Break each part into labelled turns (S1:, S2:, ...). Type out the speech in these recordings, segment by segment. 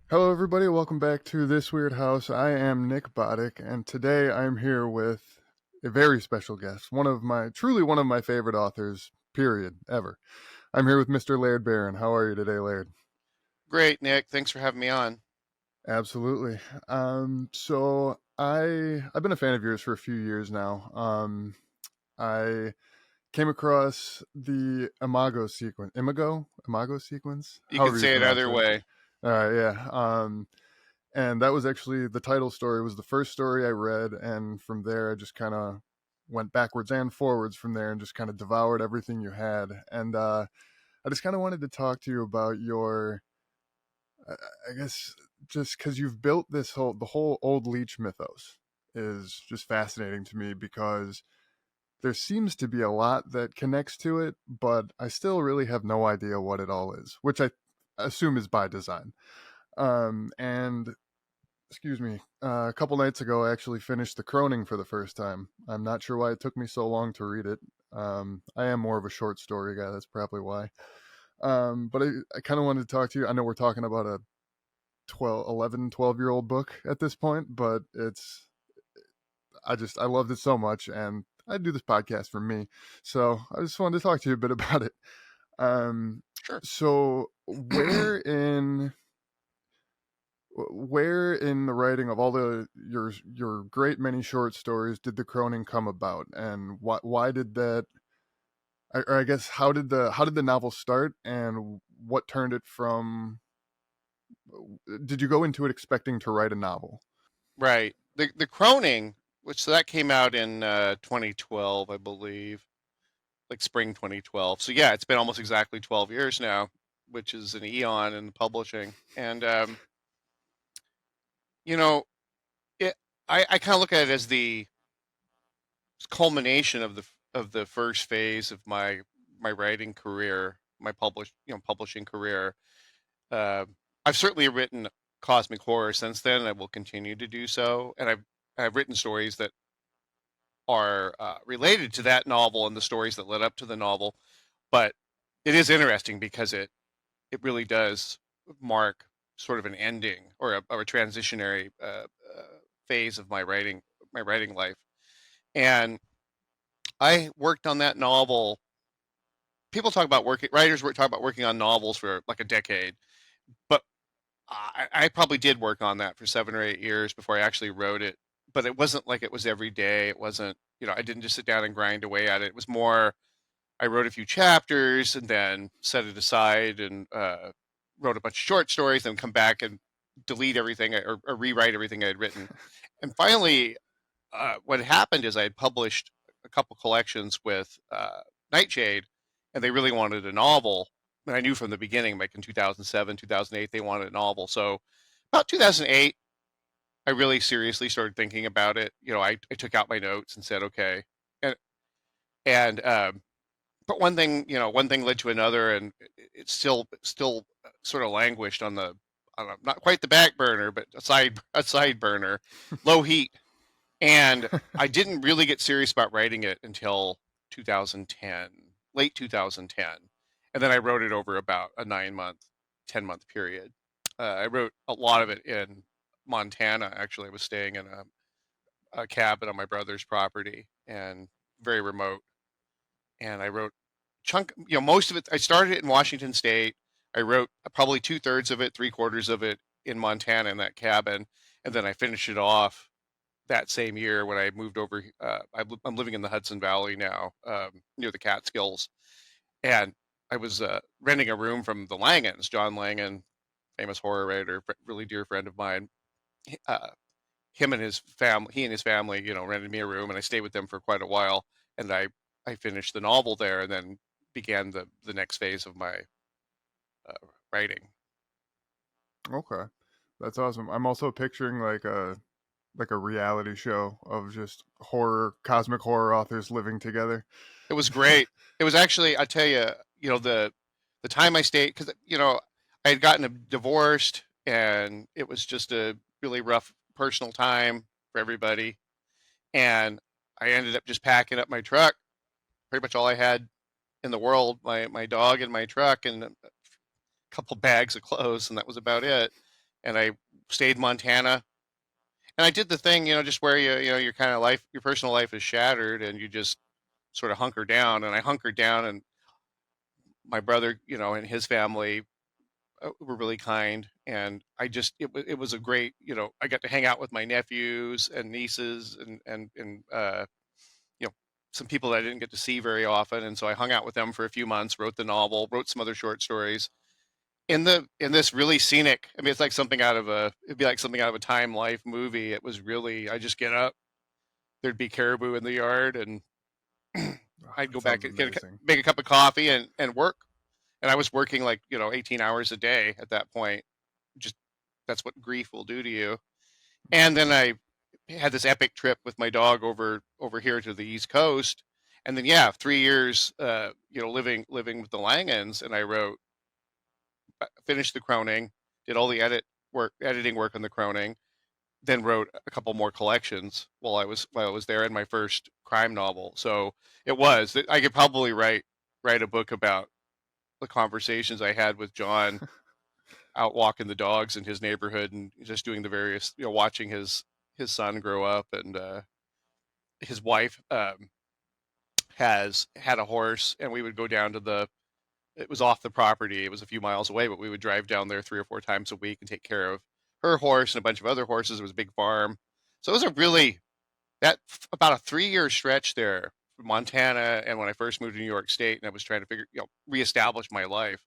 S1: Hello, everybody. Welcome back to This Weird House. I am Nick Boddick, and today I'm here with a very special guest, truly one of my favorite authors, period, ever. I'm here with Mr. Laird Barron. How are you today, Laird?
S2: Great, Nick. Thanks for having me on.
S1: Absolutely. I've been a fan of yours for a few years now. I came across the Imago sequence,
S2: You can
S1: however you
S2: say it
S1: pronounce
S2: either
S1: it.
S2: way.
S1: Yeah. And that was actually the title story was the first story I read, and from there I just kind of went backwards and forwards from there and just kind of devoured everything you had. And I just kind of wanted to talk to you about your, I guess, just because you've built the whole old leech mythos is just fascinating to me because there seems to be a lot that connects to it, but I still really have no idea what it all is, which I assume is by design. And excuse me, a couple nights ago, I actually finished the Croning for the first time. I'm not sure why it took me so long to read it. I am more of a short story guy. That's probably why. But I kind of wanted to talk to you. I know we're talking about a 12 year old book at this point, but I loved it so much, and I do this podcast for me. So I just wanted to talk to you a bit about it. Um,
S2: Sure.
S1: so where in the writing of all your great many short stories did the Croning come about, and why did that? Or I guess how did the novel start, and what turned it from? Did you go into it expecting to write a novel?
S2: Right. The Croning, which so that came out in 2012, I believe, like spring 2012. So yeah, it's been almost exactly 12 years now, which is an eon in publishing. And you know, it I kind of look at it as the culmination of the first phase of my writing career, my publishing career. Uh, I've certainly written cosmic horror since then, and I will continue to do so. And I've written stories that are related to that novel and the stories that led up to the novel. But it is interesting because it really does mark sort of an ending or a transitionary phase of my writing life. And I worked on that novel. People talk about working writers talk about working on novels for like a decade, but I probably did work on that for 7 or 8 years before I actually wrote it. But it wasn't like it was every day. It wasn't, I didn't just sit down and grind away at it. It was more, I wrote a few chapters and then set it aside and wrote a bunch of short stories and come back and delete everything or rewrite everything I had written. And finally, what happened is I had published a couple collections with Nightshade, and they really wanted a novel. And I knew from the beginning, like in 2007, 2008, they wanted a novel. So about 2008, I really seriously started thinking about it. I took out my notes and said, okay. And but one thing led to another, and it's still sort of languished on the, I don't know, not quite the back burner, but a side burner, low heat. And I didn't really get serious about writing it until 2010, late 2010. And then I wrote it over about a 9 month, 10-month period. I wrote a lot of it in Montana. Actually, I was staying in a cabin on my brother's property and very remote. And I wrote most of it. I started it in Washington State. I wrote probably 2/3 of it, 3/4 of it in Montana in that cabin. And then I finished it off that same year when I moved over. I'm living in the Hudson Valley now, near the Catskills, and I was renting a room from the Langans, John Langan, famous horror writer, really dear friend of mine. Uh, he and his family, rented me a room, and I stayed with them for quite a while. And I finished the novel there, and then began the next phase of my writing.
S1: Okay, that's awesome. I'm also picturing like a reality show of just cosmic horror authors living together.
S2: It was great. It was actually, I tell you, the time I stayed, because I had gotten divorced, and it was just a really rough personal time for everybody. And I ended up just packing up my truck, pretty much all I had in the world, my dog and my truck, and a couple bags of clothes, and that was about it. and I stayed in Montana. And I did the thing, just where your kind of life, your personal life is shattered, and you just sort of hunker down. And I hunkered down, and my brother, and his family were really kind, and it was a great, I got to hang out with my nephews and nieces and some people that I didn't get to see very often, and so I hung out with them for a few months, wrote the novel, wrote some other short stories in this really scenic. I mean, it's like it'd be like something out of a Time Life movie. It was really, I just get up, there'd be caribou in the yard, and
S1: Oh,
S2: I'd
S1: that
S2: go back
S1: sounds
S2: and
S1: amazing.
S2: make a cup of coffee and work. And I was working like 18 hours a day at that point. Just That's what grief will do to you. And then I had this epic trip with my dog over here to the East Coast, and then, yeah, 3 years, living with the Langens, and I wrote, finished the Croning, did all the editing work on the Croning, then wrote a couple more collections while I was there in my first crime novel. So I could probably write a book about the conversations I had with John out walking the dogs in his neighborhood, and just doing the various, watching his son grow up, and his wife has had a horse, and we would go down to the it was off the property. It was a few miles away, but we would drive down there 3 or 4 times a week and take care of her horse and a bunch of other horses. It was a big farm. So it was about a 3 year stretch there from Montana. And when I first moved to New York State, and I was trying to reestablish my life,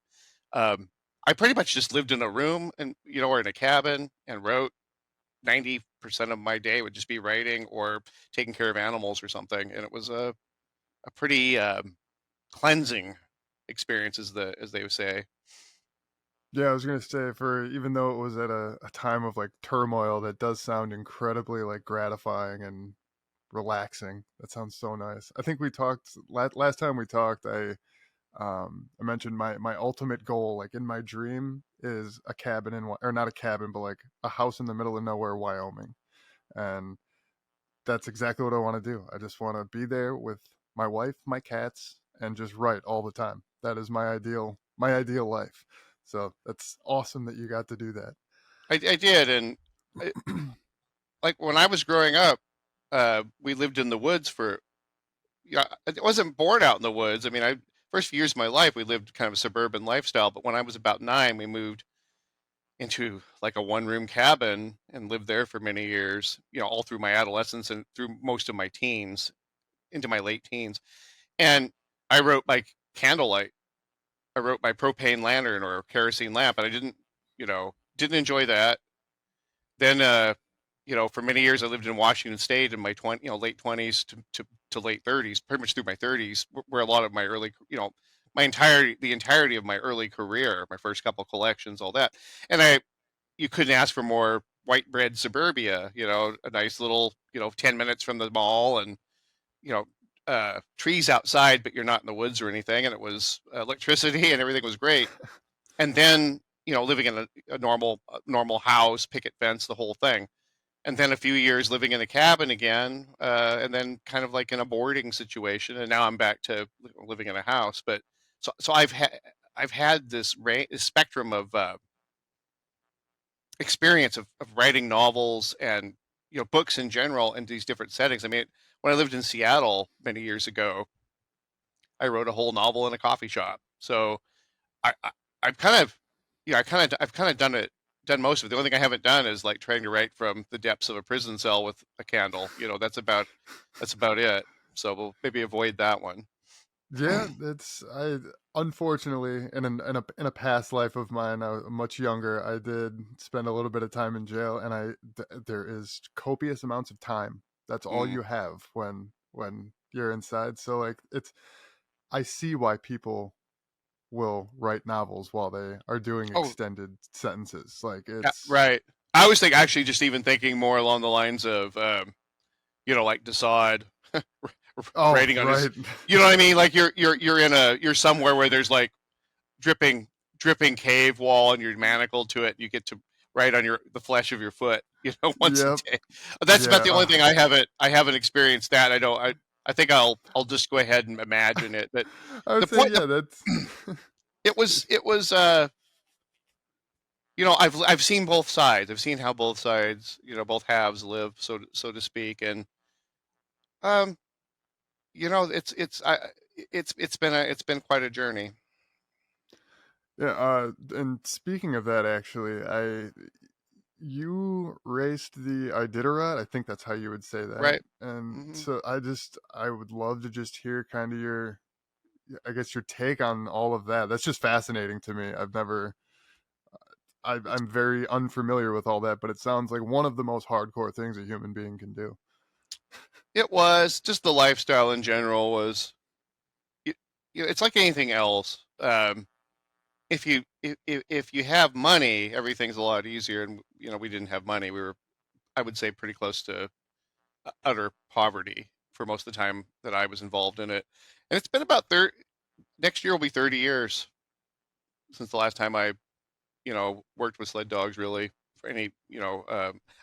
S2: um, I pretty much just lived in a room, and, or in a cabin, and wrote. 90% of my day would just be writing or taking care of animals or something. And it was a pretty cleansing experience, as they would say.
S1: Yeah, I was gonna say, for even though it was at a time of like turmoil, that does sound incredibly like gratifying and relaxing. That sounds so nice. I think we talked last time we talked. I mentioned my ultimate goal, like in my dream, is a cabin or not a cabin, but like a house in the middle of nowhere, Wyoming, and that's exactly what I want to do. I just want to be there with my wife, my cats, and just write all the time. That is my ideal life. So that's awesome that you got to do that.
S2: I did, and I, like when I was growing up, we lived in the woods for. Yeah, I wasn't born out in the woods. I mean, I first few years of my life we lived kind of a suburban lifestyle, but when I was about 9, we moved into like a one-room cabin and lived there for many years. All through my adolescence and through most of my teens, into my late teens. And I wrote by candlelight. I wrote by propane lantern or kerosene lamp, and I didn't enjoy that. Then, for many years I lived in Washington State in my late 20s to late 30s, pretty much through my 30s, where a lot of my early, the entirety of my early career, my first couple collections, all that. And you couldn't ask for more white bread suburbia, a nice little, 10 minutes from the mall, and, you know, trees outside, but you're not in the woods or anything. And it was electricity, and everything was great. And then, living in a normal house, picket fence, the whole thing. And then a few years living in a cabin again, and then kind of like in a boarding situation. And now I'm back to living in a house. But so I've had this spectrum of experience of writing novels and, books in general in these different settings. I mean, when I lived in Seattle many years ago, I wrote a whole novel in a coffee shop. So I I've kind of, I've kind of done most of it. The only thing I haven't done is like trying to write from the depths of a prison cell with a candle. That's about it. So we'll maybe avoid that one.
S1: Yeah, it's I unfortunately in a past life of mine, I was much younger. I did spend a little bit of time in jail, and there is copious amounts of time. That's all
S2: Mm.
S1: you have when you're inside. So like I see why people will write novels while they are doing
S2: Oh,
S1: extended sentences. Like
S2: yeah,
S1: it's
S2: right. I was actually just even thinking more along the lines of, like Desaad
S1: oh
S2: writing on his,
S1: right.
S2: you know what I mean? Like you're somewhere where there's like dripping dripping cave wall, and you're manacled to it. You get to write on the flesh of your foot, once a
S1: Yep.
S2: day. That's about
S1: Yeah.
S2: the only thing I haven't experienced that. I think I'll just go ahead and imagine it. But
S1: I would
S2: the
S1: say
S2: point,
S1: yeah. That's
S2: it was I've seen both sides. I've seen how both sides, both halves live, so to speak, and um, it's been quite a journey,
S1: Yeah, and speaking of that, actually, you raced the Iditarod. I think that's how you would say that.
S2: right?
S1: And
S2: Hmm.
S1: so I would love to just hear kind of I guess your take on all of that. That's just fascinating to me.
S2: It's
S1: I'm very unfamiliar with all that, but it sounds like one of the most hardcore things a human being can do.
S2: it was just the lifestyle in general was, you, it's like anything else. If you have money, everything's a lot easier, and we didn't have money. We were, I would say, pretty close to utter poverty for most of the time that I was involved in it. And it's been about 30, next year will be 30 years since the last time I, worked with sled dogs really for any,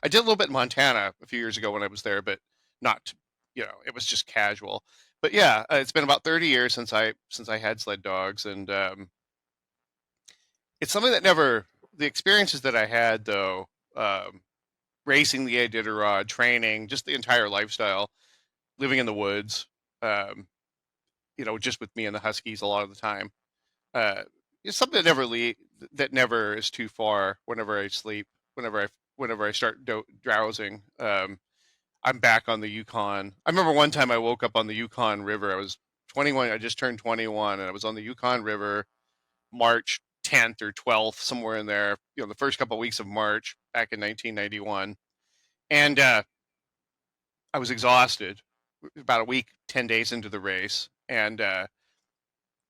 S2: I did a little bit in Montana a few years ago when I was there, but not, it was just casual. But yeah, it's been about 30 years since I had sled dogs, and it's something that never, the experiences that I had though, um, racing the Iditarod, training, just the entire lifestyle, living in the woods, um, just with me and the Huskies a lot of the time. Uh, it's something that never is too far. Whenever I sleep, whenever I start drowsing, I'm back on the Yukon. I remember one time I woke up on the Yukon River. I was 21. I just turned 21, and I was on the Yukon River, March 10th or 12th, somewhere in there. The first couple of weeks of March back in 1991, and I was exhausted. About a week, 10 days into the race, and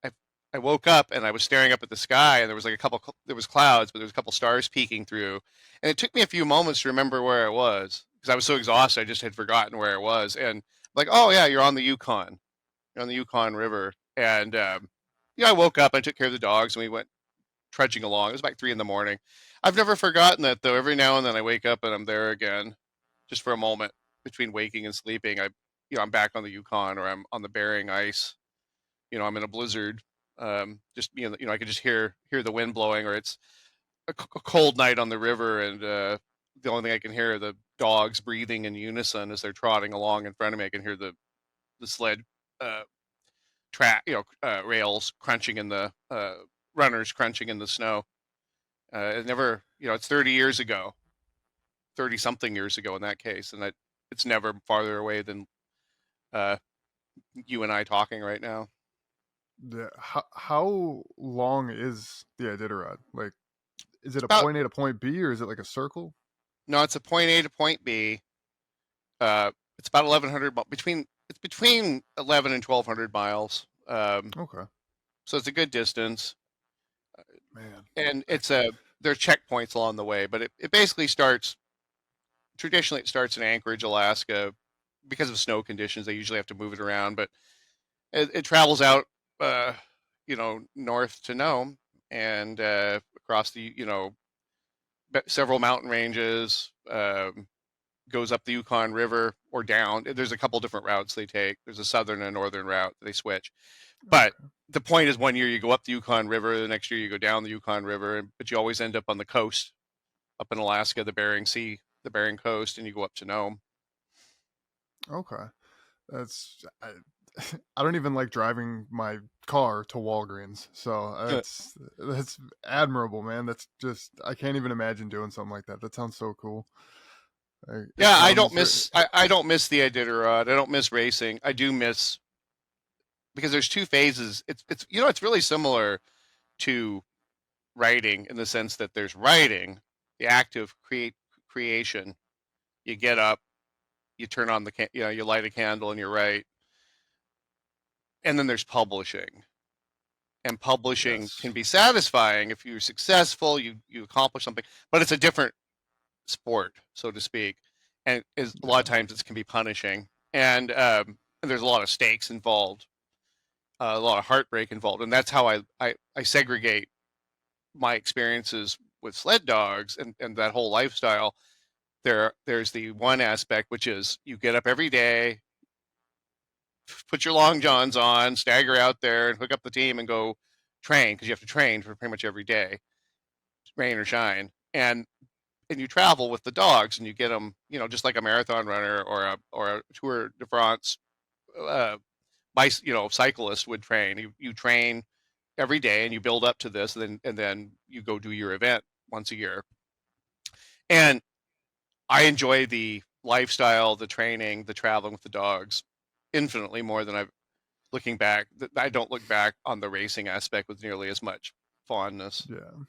S2: I I woke up and I was staring up at the sky, and there was like there was clouds, but there was a couple stars peeking through, and it took me a few moments to remember where I was because I was so exhausted I just had forgotten where I was, and like, oh yeah, you're on the Yukon, you're on the Yukon River, and I woke up, I took care of the dogs, and we went trudging along. It was like 3 in the morning. I've never forgotten that though. Every now and then I wake up and I'm there again, just for a moment between waking and sleeping. I'm back on the Yukon, or I'm on the Bering Ice. I'm in a blizzard. Just I could just hear the wind blowing, or it's a cold night on the river, and the only thing I can hear are the dogs breathing in unison as they're trotting along in front of me. I can hear the sled uh, track, rails crunching in the runners crunching in the snow. It never, it's 30 years ago, 30 something years ago in that case, and it's never farther away than uh, you and I talking right now.
S1: How long is the Iditarod? Like, is it
S2: It's
S1: a
S2: about
S1: point A to point B, or is it like a circle?
S2: No, it's a point A to point B. It's about 1,100 between 11 and 1,200 miles.
S1: Okay,
S2: So it's a good distance,
S1: man.
S2: and there are checkpoints along the way, but it basically starts. Traditionally, it starts in Anchorage, Alaska. Because of snow conditions, they usually have to move it around, but it travels out, north to Nome, and across the, several mountain ranges. Goes up the Yukon River or down. There's a couple different routes they take. There's a southern and northern route that they switch. But
S1: Okay,
S2: the point is, one year you go up the Yukon River, the next year you go down the Yukon River, but you always end up on the coast, up in Alaska, the Bering Sea, the Bering Coast, and you go up to Nome.
S1: okay. That's I don't even like driving my car to Walgreens, so that's admirable, man. That's just I can't even imagine doing something like that. That sounds so cool. It
S2: Yeah,
S1: sounds very
S2: I don't miss the Iditarod. I don't miss racing. I do miss, because there's two phases. It's really similar to writing in the sense that there's writing, the act of creation. You get up, you turn on you light a candle and you write, and then there's publishing. And publishing
S1: yes,
S2: can be satisfying if you're successful, you accomplish something, but it's a different sport, so to speak, and a lot of
S1: yeah,
S2: times it can be punishing, and there's a lot of stakes involved, a lot of heartbreak involved, and that's how I segregate my experiences with sled dogs and that whole lifestyle. There's the one aspect, which is you get up every day, put your long johns on, stagger out there, and hook up the team and go train, because you have to train for pretty much every day, rain or shine. and you travel with the dogs, and you get them, just like a marathon runner or a Tour de France uh, cyclist would train. You train every day, and you build up to this, and then you go do your event once a year. And I enjoy the lifestyle, the training, the traveling with the dogs infinitely more than I've looking back. I don't look back on the racing aspect with nearly as much fondness.
S1: Yeah.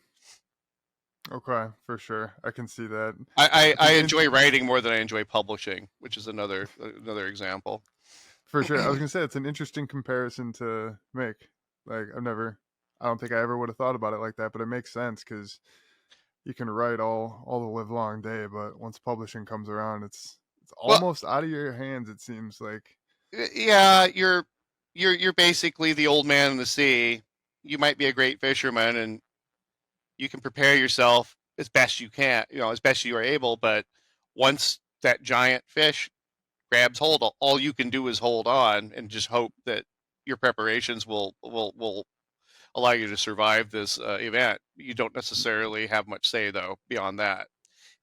S1: Okay, for sure. I can see that. It's
S2: I
S1: an
S2: enjoy writing more than I enjoy publishing, which is another example.
S1: for sure. I was gonna say it's an interesting comparison to make. Like I don't think I ever would have thought about it like that, but it makes sense because you can write all the live long day, but once publishing comes around, it's
S2: Well,
S1: almost out of your hands. It seems like.
S2: yeah, you're basically the old man in the sea. You might be a great fisherman, and you can prepare yourself as best you can, as best you are able. But once that giant fish grabs hold, all you can do is hold on and just hope that your preparations will allow you to survive this event. You don't necessarily have much say though beyond that.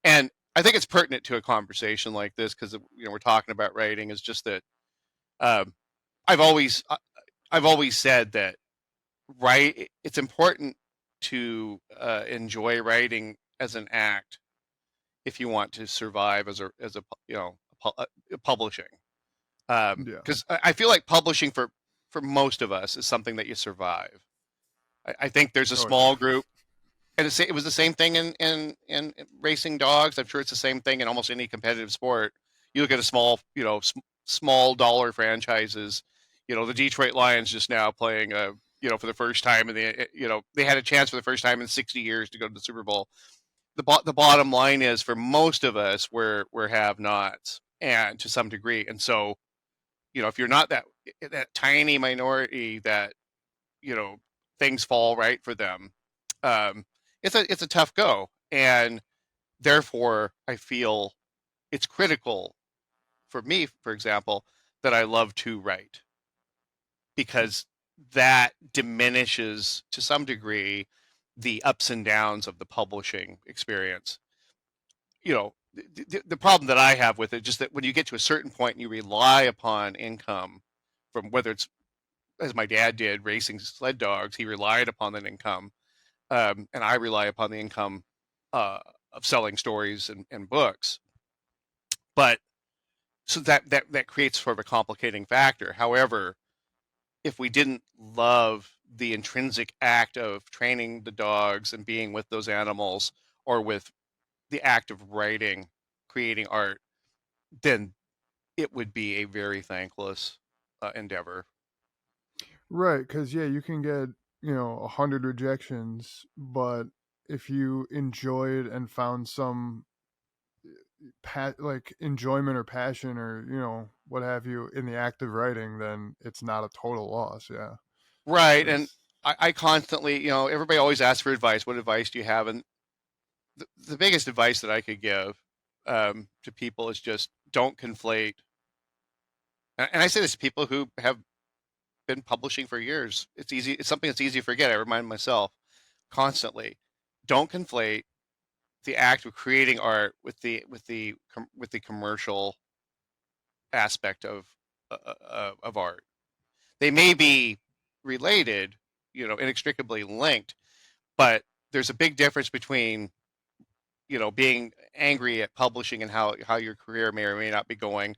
S2: And I think it's pertinent to a conversation like this because we're talking about writing. Is just that um, I've always I've always said that it's important to enjoy writing as an act if you want to survive as a publishing.
S1: Yeah.
S2: Because I feel like publishing for most of us is something that you survive. I think there's a
S1: Oh yeah.
S2: small group, and it was the same thing in racing dogs. I'm sure it's the same thing in almost any competitive sport. You look at a small, small dollar franchises. The Detroit Lions just now playing, for the first time, and they had a chance for the first time in 60 years to go to the Super Bowl. The bottom line is, for most of us, we're have-nots, and to some degree, and so if you're not that tiny minority that things fall right for them, um, it's a tough go, and therefore I feel it's critical for me, for example, that I love to write, because that diminishes to some degree the ups and downs of the publishing experience. The problem that I have with it, just that when you get to a certain point and you rely upon income from, whether it's, as my dad did, racing sled dogs, he relied upon that income, and I rely upon the income uh, of selling stories and books. But so that creates sort of a complicating factor. However, if we didn't love the intrinsic act of training the dogs and being with those animals, or with the act of writing, creating art, then it would be a very thankless endeavor.
S1: Right, because yeah, you can get 100 rejections, but if you enjoyed and found some like enjoyment or passion or what have you in the act of writing, then it's not a total loss. Yeah,
S2: Right. And
S1: because
S2: I constantly, everybody always asks for advice. What advice do you have? And the biggest advice that I could give to people is just don't conflate. And I say this to people who have been publishing for years. It's easy. It's something that's easy to forget. I remind myself constantly. Don't conflate the act of creating art with the commercial aspect of art. They may be related, inextricably linked, but there's a big difference between being angry at publishing and how your career may or may not be going,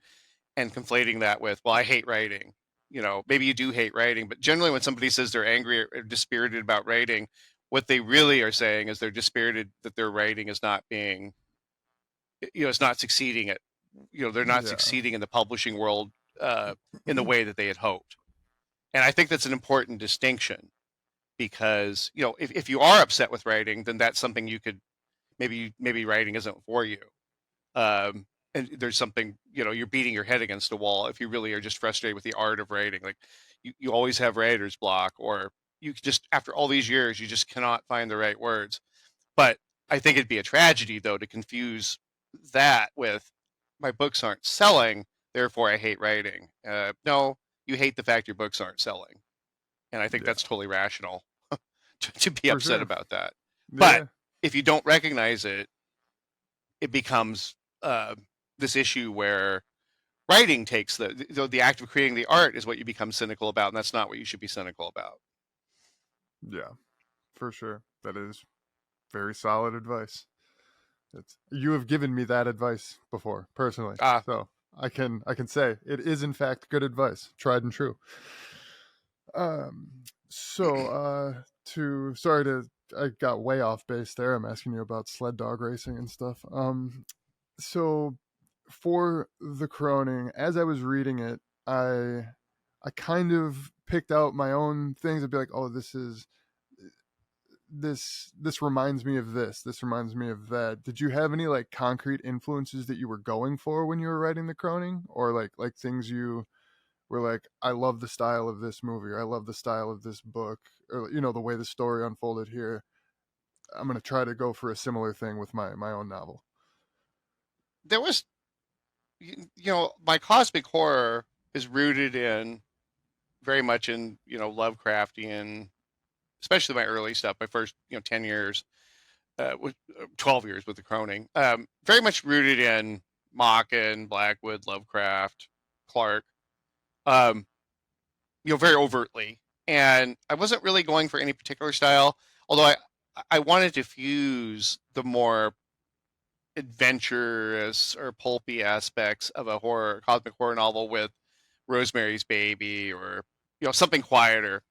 S2: and conflating that with, well, I hate writing. Maybe you do hate writing, but generally when somebody says they're angry or dispirited about writing, what they really are saying is they're dispirited that their writing is not being, it's not succeeding at, they're not
S1: yeah,
S2: succeeding in the publishing world uh, in the way that they had hoped. And I think that's an important distinction, because if you are upset with writing, then that's something you could, maybe writing isn't for you. um, and there's something, you're beating your head against a wall if you really are just frustrated with the art of writing. Like, you always have writer's block, or you just, after all these years, you just cannot find the right words. But I think it'd be a tragedy, though, to confuse that with, my books aren't selling, therefore I hate writing. No, you hate the fact your books aren't selling. And I think
S1: yeah,
S2: that's totally rational to be
S1: for
S2: upset
S1: sure.
S2: about that. But
S1: Yeah,
S2: if you don't recognize it, it becomes this issue where writing takes the act of creating the art is what you become cynical about, and that's not what you should be cynical about.
S1: Yeah, for sure. That is very solid advice. You have given me that advice before personally,
S2: Ah,
S1: so I can say it is in fact good advice, tried and true. Um, to sorry to I got way off base there. I'm asking you about sled dog racing and stuff. So for the Croning, as I was reading it, I kind of picked out my own things. I'd be like, oh, this reminds me of this. This reminds me of that. Did you have any like concrete influences that you were going for when you were writing the Croning, or like things you were like, I love the style of this movie, or I love the style of this book, or the way the story unfolded here. I'm gonna try to go for a similar thing with my own novel.
S2: there was, my cosmic horror is rooted in very much in Lovecraftian, especially my early stuff, my first 10 years, 12 years with the Croning, very much rooted in Machen, Blackwood, Lovecraft, Clark, um, very overtly. And I wasn't really going for any particular style, although I wanted to fuse the more adventurous or pulpy aspects of a cosmic horror novel with Rosemary's Baby, or something quieter.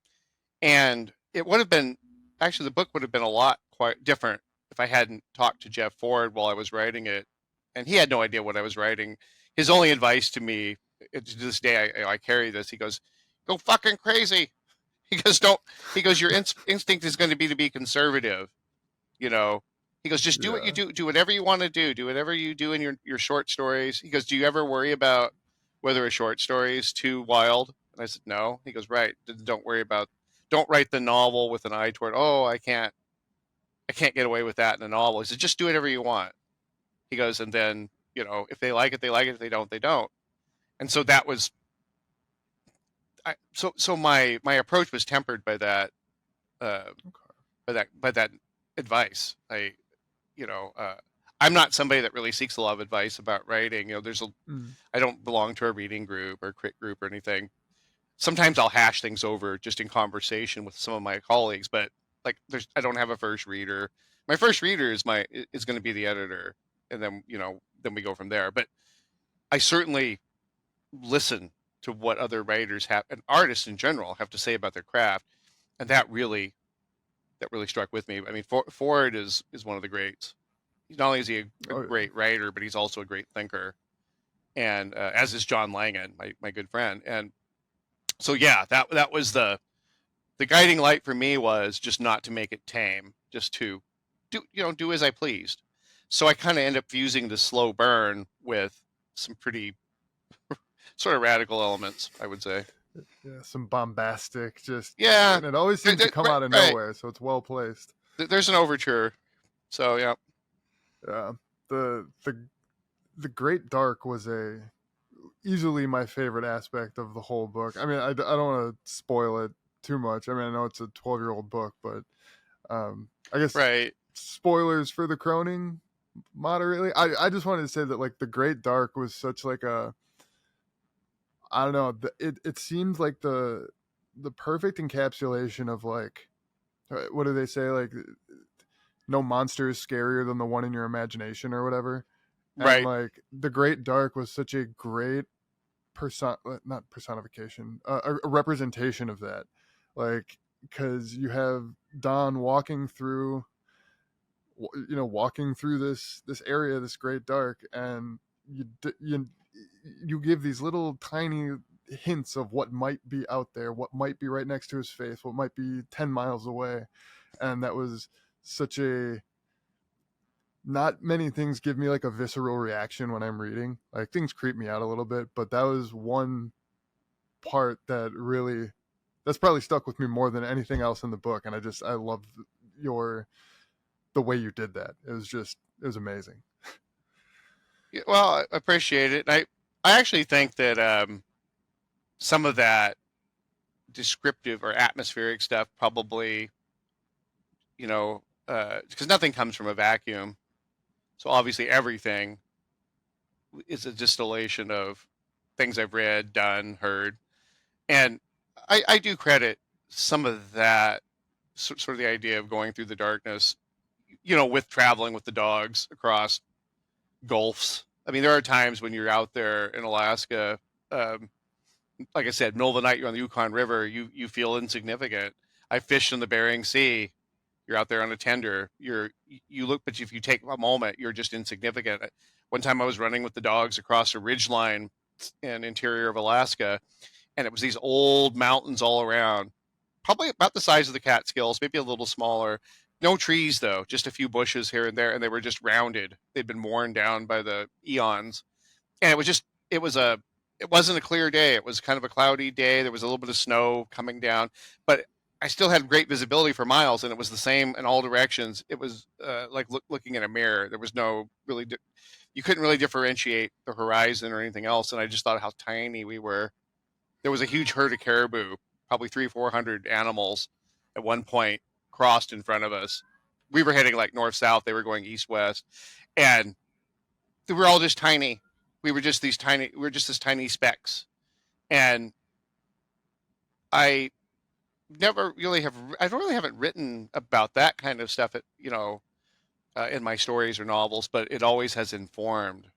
S2: And it would have been, actually, the book would have been a lot quite different if I hadn't talked to Jeff Ford while I was writing it, and he had no idea what I was writing. His only advice to me, to this day, I carry this. He goes, "Go fucking crazy." He goes, "Don't." He goes, "Your instinct is going to be conservative." You know, he goes, "Just do what you
S1: Yeah,
S2: do whatever you want to do whatever you do in your short stories." He goes, "Do you ever worry about whether a short story is too wild?" And I said, "No." He goes, "Right, don't write the novel with an eye toward, oh, I can't get away with that in a novel." He said, "Just do whatever you want." He goes, "And then, if they like it, they like it. If they don't, they don't." And so that was, so my approach was tempered by that, uh, by that advice. you know, uh, I'm not somebody that really seeks a lot of advice about writing.
S1: mm,
S2: I don't belong to a reading group or crit group or anything. Sometimes I'll hash things over just in conversation with some of my colleagues, but like, I don't have a first reader. My first reader is going to be the editor, and then we go from there. But I certainly listen to what other writers have, and artists in general, have to say about their craft, and that really struck with me. I mean, Ford is one of the greats. Not only is he a
S1: oh yeah,
S2: great writer, but he's also a great thinker, and as is John Langan, my good friend. And so, yeah, that was the guiding light for me, was just not to make it tame, just to do as I pleased. So I kind of end up fusing the slow burn with some pretty sort of radical elements, I would say.
S1: yeah, some bombastic, just
S2: Yeah,
S1: and it always seems to come
S2: right,
S1: out of
S2: right.
S1: nowhere, so it's well placed.
S2: There's an overture, so yeah.
S1: Yeah, the the the Great Dark was a easily my favorite aspect of the whole book. I mean, I don't want to spoil it too much. I mean, I know it's a 12-year-old book, but I guess
S2: Right,
S1: spoilers for the Croning moderately. I just wanted to say that like the Great Dark was such like a, I don't know, it seemed like the perfect encapsulation of like, what do they say, like no monster is scarier than the one in your imagination or whatever. And
S2: right.
S1: like the Great Dark was such a great not personification, a representation of that, like because you have Don walking through this area, this Great Dark, and you give these little tiny hints of what might be out there, what might be right next to his face, what might be 10 miles away. And that was such a, not many things give me like a visceral reaction when I'm reading. Like things creep me out a little bit, but that was one part that's probably stuck with me more than anything else in the book. And I love your the way you did that. It was amazing.
S2: Yeah, well, I appreciate it. I actually think that some of that descriptive or atmospheric stuff probably, you know, because nothing comes from a vacuum. So obviously everything is a distillation of things I've read, done, heard, and I do credit some of that sort of the idea of going through the darkness, with traveling with the dogs across gulfs. I mean, there are times when you're out there in Alaska, um, like I said, middle of the night, you're on the Yukon River, you feel insignificant. I fished in the Bering Sea. You're out there on a tender. You look, but if you take a moment, you're just insignificant. One time, I was running with the dogs across a ridge line in interior of Alaska, and it was these old mountains all around, probably about the size of the Catskills, maybe a little smaller. No trees though, just a few bushes here and there, and they were just rounded. They'd been worn down by the eons, and it was a it wasn't a clear day. It was kind of a cloudy day. There was a little bit of snow coming down, but I still had great visibility for miles, and it was the same in all directions. It was like looking in a mirror. There was no really you couldn't really differentiate the horizon or anything else, and I just thought how tiny we were. There was a huge herd of caribou, probably 300-400 animals at one point crossed in front of us. We were heading like north south. They were going east west, and they were all just tiny. We were just these tiny. We were just this tiny specks, and I never really have. I don't really haven't written about that kind of stuff, in my stories or novels, but it always has informed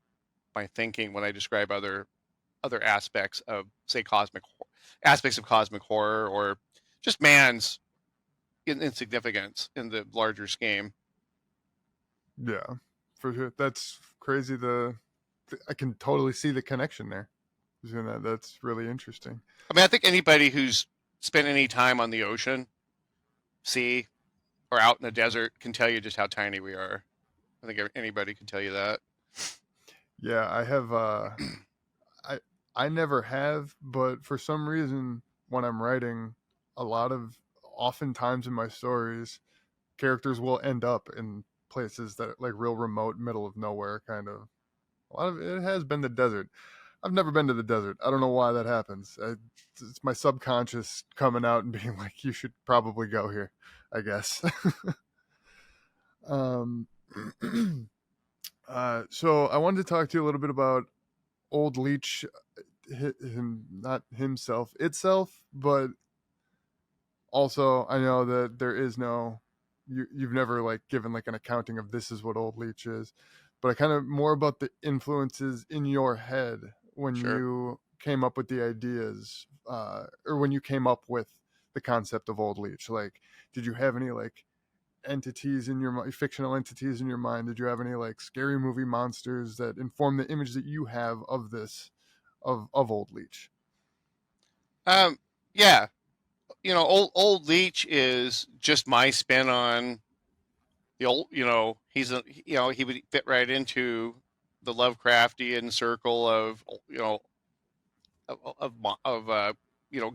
S2: my thinking when I describe other aspects of, say, aspects of cosmic horror, or just man's insignificance in the larger scheme.
S1: Yeah, for sure. That's crazy. I can totally see the connection there. That's really interesting.
S2: I mean, I think anybody who's spent any time on the ocean, sea, or out in the desert can tell you just how tiny we are. I think anybody can tell you that.
S1: Yeah, I have. I I never have, but for some reason, when I'm writing, oftentimes in my stories, characters will end up in places that are like real remote, middle of nowhere, kind of. A lot of it has been the desert. I've never been to the desert. I don't know why that happens. It's my subconscious coming out and being like, "You should probably go here," I guess. um, so I wanted to talk to you a little bit about Old Leech, not himself, itself, but also I know that there is no, you've never like given like an accounting of this is what Old Leech is, but I kind of more about the influences in your head when
S2: Sure.
S1: you came up with the ideas, or when you came up with the concept of Old Leech. Like, did you have any like entities in your fictional entities in your mind? Did you have any like scary movie monsters that inform the image that you have of this, of Old Leech?
S2: Um, yeah, old Leech is just my spin on the old. He would fit right into the Lovecraftian circle of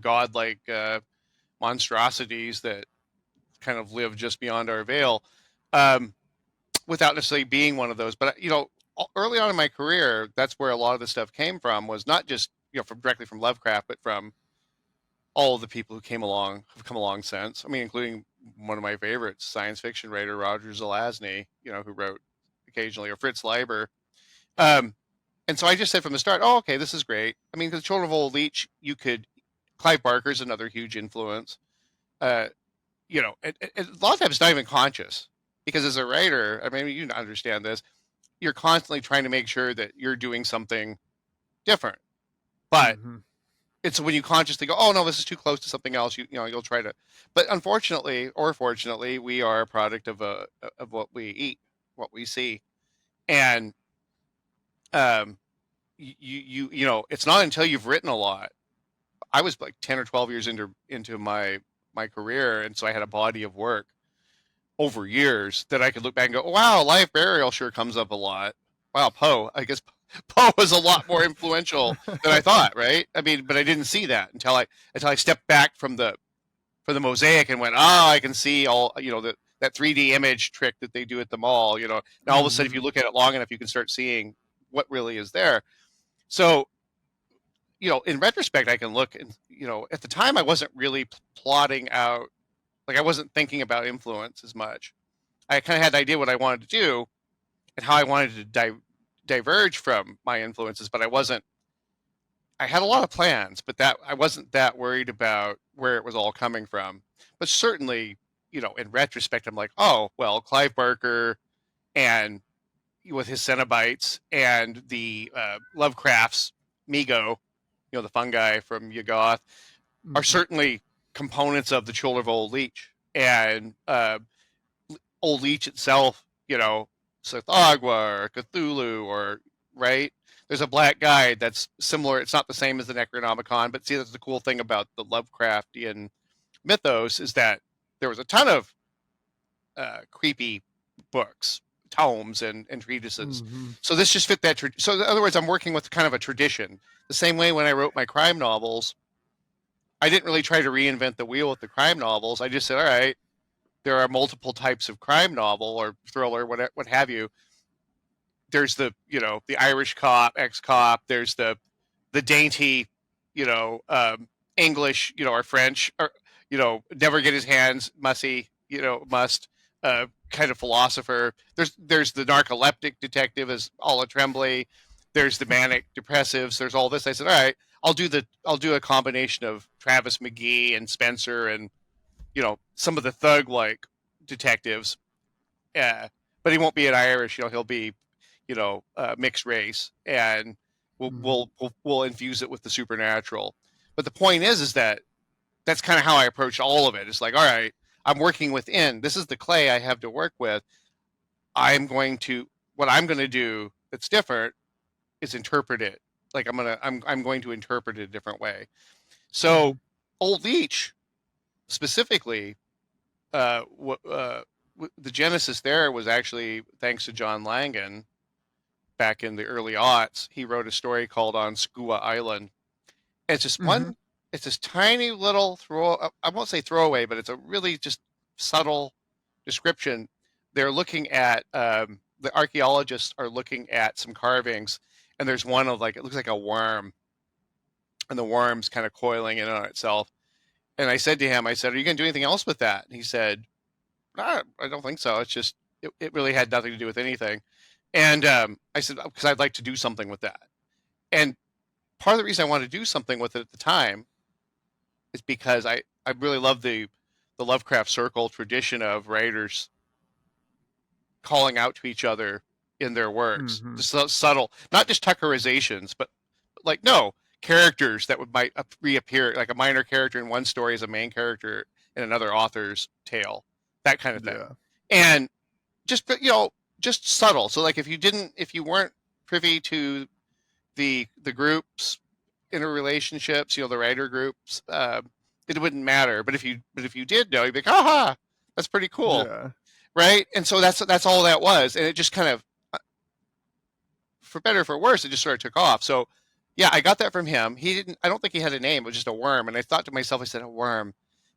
S2: godlike monstrosities that kind of live just beyond our veil, um, without necessarily being one of those. But early on in my career, that's where a lot of the stuff came from. Was not just from directly from Lovecraft, but from all of the people who have come along since. I mean, including one of my favorites, science fiction writer Roger Zelazny, who wrote occasionally, or Fritz Leiber. Um, and so I just said from the start, oh, okay, this is great. I mean, the Children of Old Leech, Clive Barker's another huge influence. Uh, a lot of times it's not even conscious, because as a writer, I mean, you understand this, you're constantly trying to make sure that you're doing something different. But
S1: Mm-hmm.
S2: it's when you consciously go, oh no, this is too close to something else. You'll try to, but unfortunately or fortunately, we are a product of what we eat, what we see, and um, it's not until you've written a lot. I was like 10 or 12 years into my career, and so I had a body of work over years that I could look back and go, oh, wow, life burial sure comes up a lot. Wow, Poe. I guess Poe was a lot more influential than I thought, right? I mean, but I didn't see that until I stepped back from the mosaic and went, oh, I can see all that 3D image trick that they do at the mall. Now all of a sudden, if
S1: Mm-hmm.
S2: you look at it long enough, you can start seeing what really is there. So in retrospect, I can look and at the time I wasn't really plotting out, like I wasn't thinking about influence as much. I kind of had an idea what I wanted to do and how I wanted to diverge from my influences, but I had a lot of plans, but that I wasn't that worried about where it was all coming from. But certainly, in retrospect, I'm like, oh, well, Clive Barker and with his Cenobites and the Lovecraft's Migo, the fungi from Yuggoth, are
S1: Mm-hmm.
S2: certainly components of the Children of Old Leech. And Old Leech itself, Sithagwa or Cthulhu or right. There's a black guide that's similar. It's not the same as the Necronomicon, but see, that's the cool thing about the Lovecraftian mythos is that there was a ton of creepy books, tomes, and treatises.
S1: Mm-hmm.
S2: So this just fit that. So in other words, I'm working with kind of a tradition. The same way when I wrote my crime novels, I didn't really try to reinvent the wheel with the crime novels. I just said, all right, there are multiple types of crime novel or thriller, what have you. There's the Irish cop, ex cop. There's the dainty, you know, English, or French, or never get his hands mussy, must kind of philosopher. There's the narcoleptic detective as Alla Tremblay. There's the manic depressives. There's all this. I said, all right, I'll do a combination of Travis McGee and Spencer and some of the thug like detectives. But he won't be an Irish. He'll be mixed race, and
S1: Mm-hmm.
S2: we'll infuse it with the supernatural. But the point is that that's kind of how I approach all of it. It's like, all right, I'm working within. This is the clay I have to work with. I'm going to what I'm going to do that's different is interpret it. Like I'm going to interpret it a different way.
S1: Mm-hmm.
S2: So Old Leech specifically, the genesis there was actually thanks to John Langan back in the early aughts. He wrote a story called On Skua Island. It's just
S1: Mm-hmm.
S2: it's this tiny little I won't say throwaway, but it's a really just subtle description. They're looking at, the archaeologists are looking at some carvings, and there's one of it looks like a worm, and the worm's kind of coiling in on itself. And I said to him, I said, are you going to do anything else with that? And he said, I don't think so. It's just, it really had nothing to do with anything. And I said, because I'd like to do something with that. And part of the reason I wanted to do something with it at the time is because I really love the Lovecraft Circle tradition of writers calling out to each other in their works.
S1: Mm-hmm.
S2: Just so subtle, not just Tuckerizations, but no characters that might reappear, like a minor character in one story as a main character in another author's tale, that kind of thing.
S1: Yeah.
S2: And just just subtle. So like if you weren't privy to the groups interrelationships, the writer groups, it wouldn't matter. But if you did know, you'd be like, aha, that's pretty cool,
S1: Yeah.
S2: right? And so that's all that was, and it just kind of, for better or for worse, it just sort of took off. So yeah, I got that from him. He didn't. I don't think he had a name. It was just a worm, and I thought to myself, I said, a worm.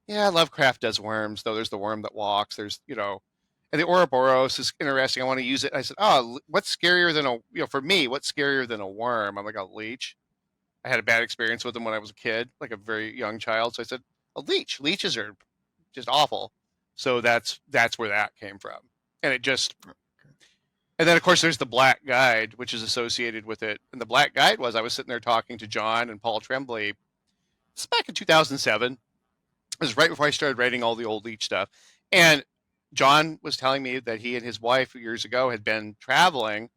S2: Yeah, Lovecraft does worms, though. There's the worm that walks. There's and the Ouroboros is interesting. I want to use it. I said, oh, what's scarier than for me, what's scarier than a worm? I'm like, a leech. I had a bad experience with them when I was a kid, like a very young child. So I said, a leech. Leeches are just awful. So that's where that came from. And it just, and then of course there's the Black Guide, which is associated with it. And the Black Guide was, I was sitting there talking to John and Paul Tremblay. It's back in 2007. It was right before I started writing all the Old Leech stuff. And John was telling me that he and his wife years ago had been traveling,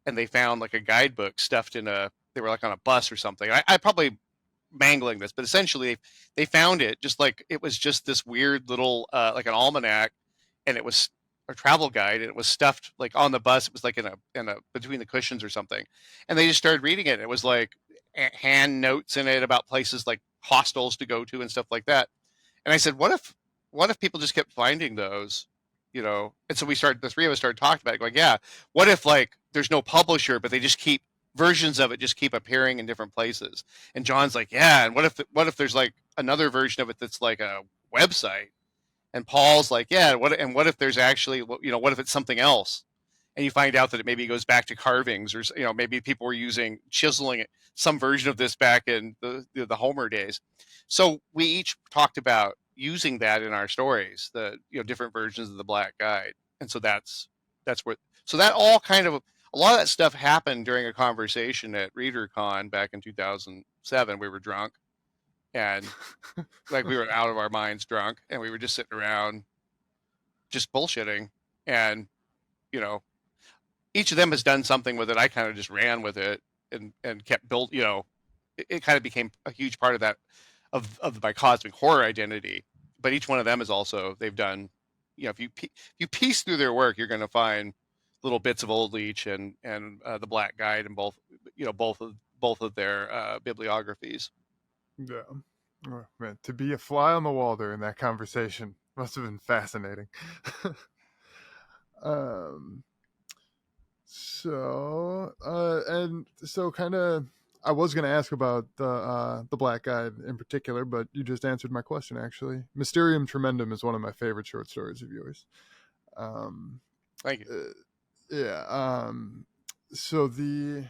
S2: and they found like a guidebook stuffed in they were like on a bus or something. I probably mangling this, but essentially they found it just like it was just this weird little like an almanac, and it was a travel guide, and it was stuffed like on the bus. It was like in a between the cushions or something, and they just started reading it. It was like hand notes in it about places like hostels to go to and stuff like that. And I said, what if people just kept finding those, And so the three of us started talking about it, going, yeah, what if like there's no publisher, but they just keep versions of it just keep appearing in different places. And John's like, yeah, and what if there's like another version of it that's like a website? And Paul's like, yeah, what if there's actually, what if it's something else? And you find out that it maybe goes back to carvings, or maybe people were using chiseling some version of this back in the Homer days. So we each talked about using that in our stories, the different versions of the Black Guide. And so that's what. So that all kind of a lot of that stuff happened during a conversation at ReaderCon back in 2007. We were drunk and like we were out of our minds drunk, and we were just sitting around just bullshitting, and you know each of them has done something with it. I kind of just ran with it and kept build. It kind of became a huge part of that of my cosmic horror identity. But each one of them is also they've done. If you piece through their work, you're going to find little bits of Old Leech and the Black Guide and both of their bibliographies.
S1: Yeah. Oh, man, to be a fly on the wall during that conversation must have been fascinating. um, and so kind of, I was going to ask about the Black Guide in particular, but you just answered my question. Actually, Mysterium Tremendum is one of my favorite short stories of yours. Um,
S2: Thank you.
S1: yeah. So the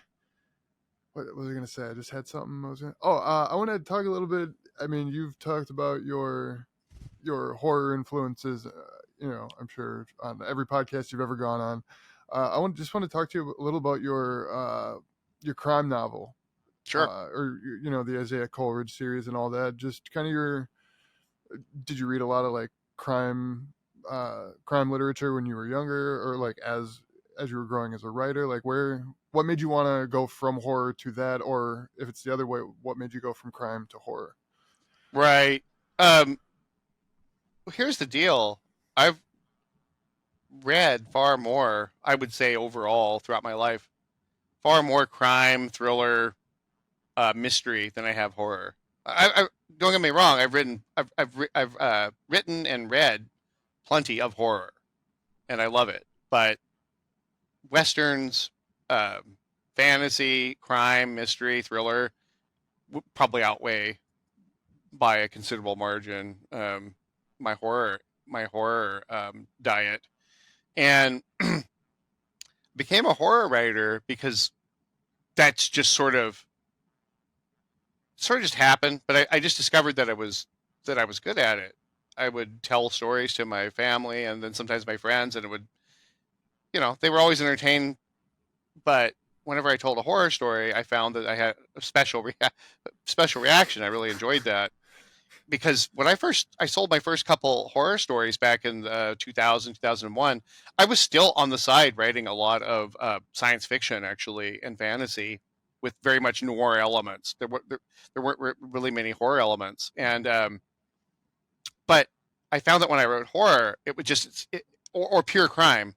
S1: what was I going to say? I just had something. I want to talk a little bit. I mean, you've talked about your horror influences. I'm sure on every podcast you've ever gone on. Just want to talk to you a little about your crime novel,
S2: Sure.
S1: or the Isaiah Coleridge series and all that. Just kind of did you read a lot of like crime literature when you were younger, or like as you were growing as a writer? Like what made you want to go from horror to that, or if it's the other way, what made you go from crime to horror?
S2: Right. Here's the deal. I've read far more, I would say overall throughout my life, far more crime, thriller, mystery than I have horror. I don't get me wrong. I've written and read plenty of horror, and I love it. But westerns, fantasy, crime, mystery, thriller would probably outweigh by a considerable margin my horror diet, and became a horror writer because that's just sort of just happened. But I just discovered that I was good at it. I would tell stories to my family and then sometimes my friends, and it would, they were always entertained. But whenever I told a horror story, I found that I had a special reaction. I really enjoyed that because when I sold my first couple horror stories back in 2000, 2001, I was still on the side writing a lot of science fiction, actually, and fantasy with very much noir elements. There weren't really many horror elements. But I found that when I wrote horror, it would or pure crime,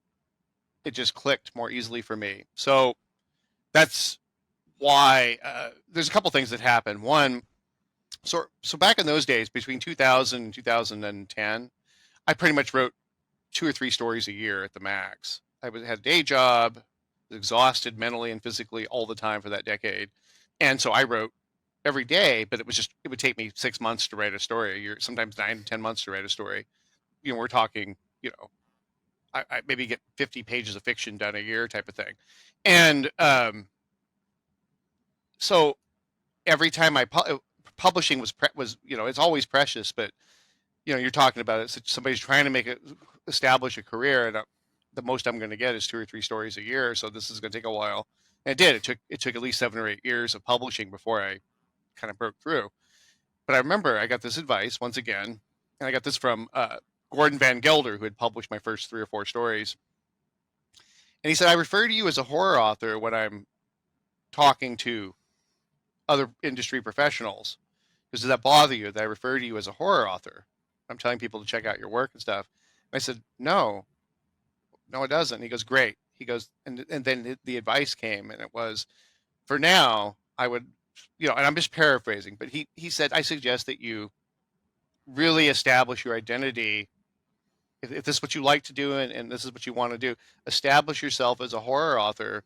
S2: it just clicked more easily for me. So that's why there's a couple things that happened. One, so back in those days, between 2000 and 2010, I pretty much wrote 2 or 3 stories a year at the max. Had a day job, was exhausted mentally and physically all the time for that decade, and so I wrote every day. But it would take me 6 months to write a story a year, sometimes 9 to 10 months to write a story. We're talking, I maybe get 50 pages of fiction done a year type of thing, and so every time publishing was it's always precious, but you're talking about it. So somebody's trying to establish a career, and the most I'm going to get is 2 or 3 stories a year. So this is going to take a while. And it did. It took at least 7 or 8 years of publishing before I kind of broke through. But I remember I got this advice once again, and I got this from Gordon Van Gelder, who had published my first 3 or 4 stories. And he said, I refer to you as a horror author when I'm talking to other industry professionals. Does that bother you that I refer to you as a horror author? I'm telling people to check out your work and stuff. And I said, no, it doesn't. And he goes, great. He goes, and then the advice came, and it was, for now, I would, and I'm just paraphrasing, but he said, I suggest that you really establish your identity. If this is what you like to do and this is what you want to do, establish yourself as a horror author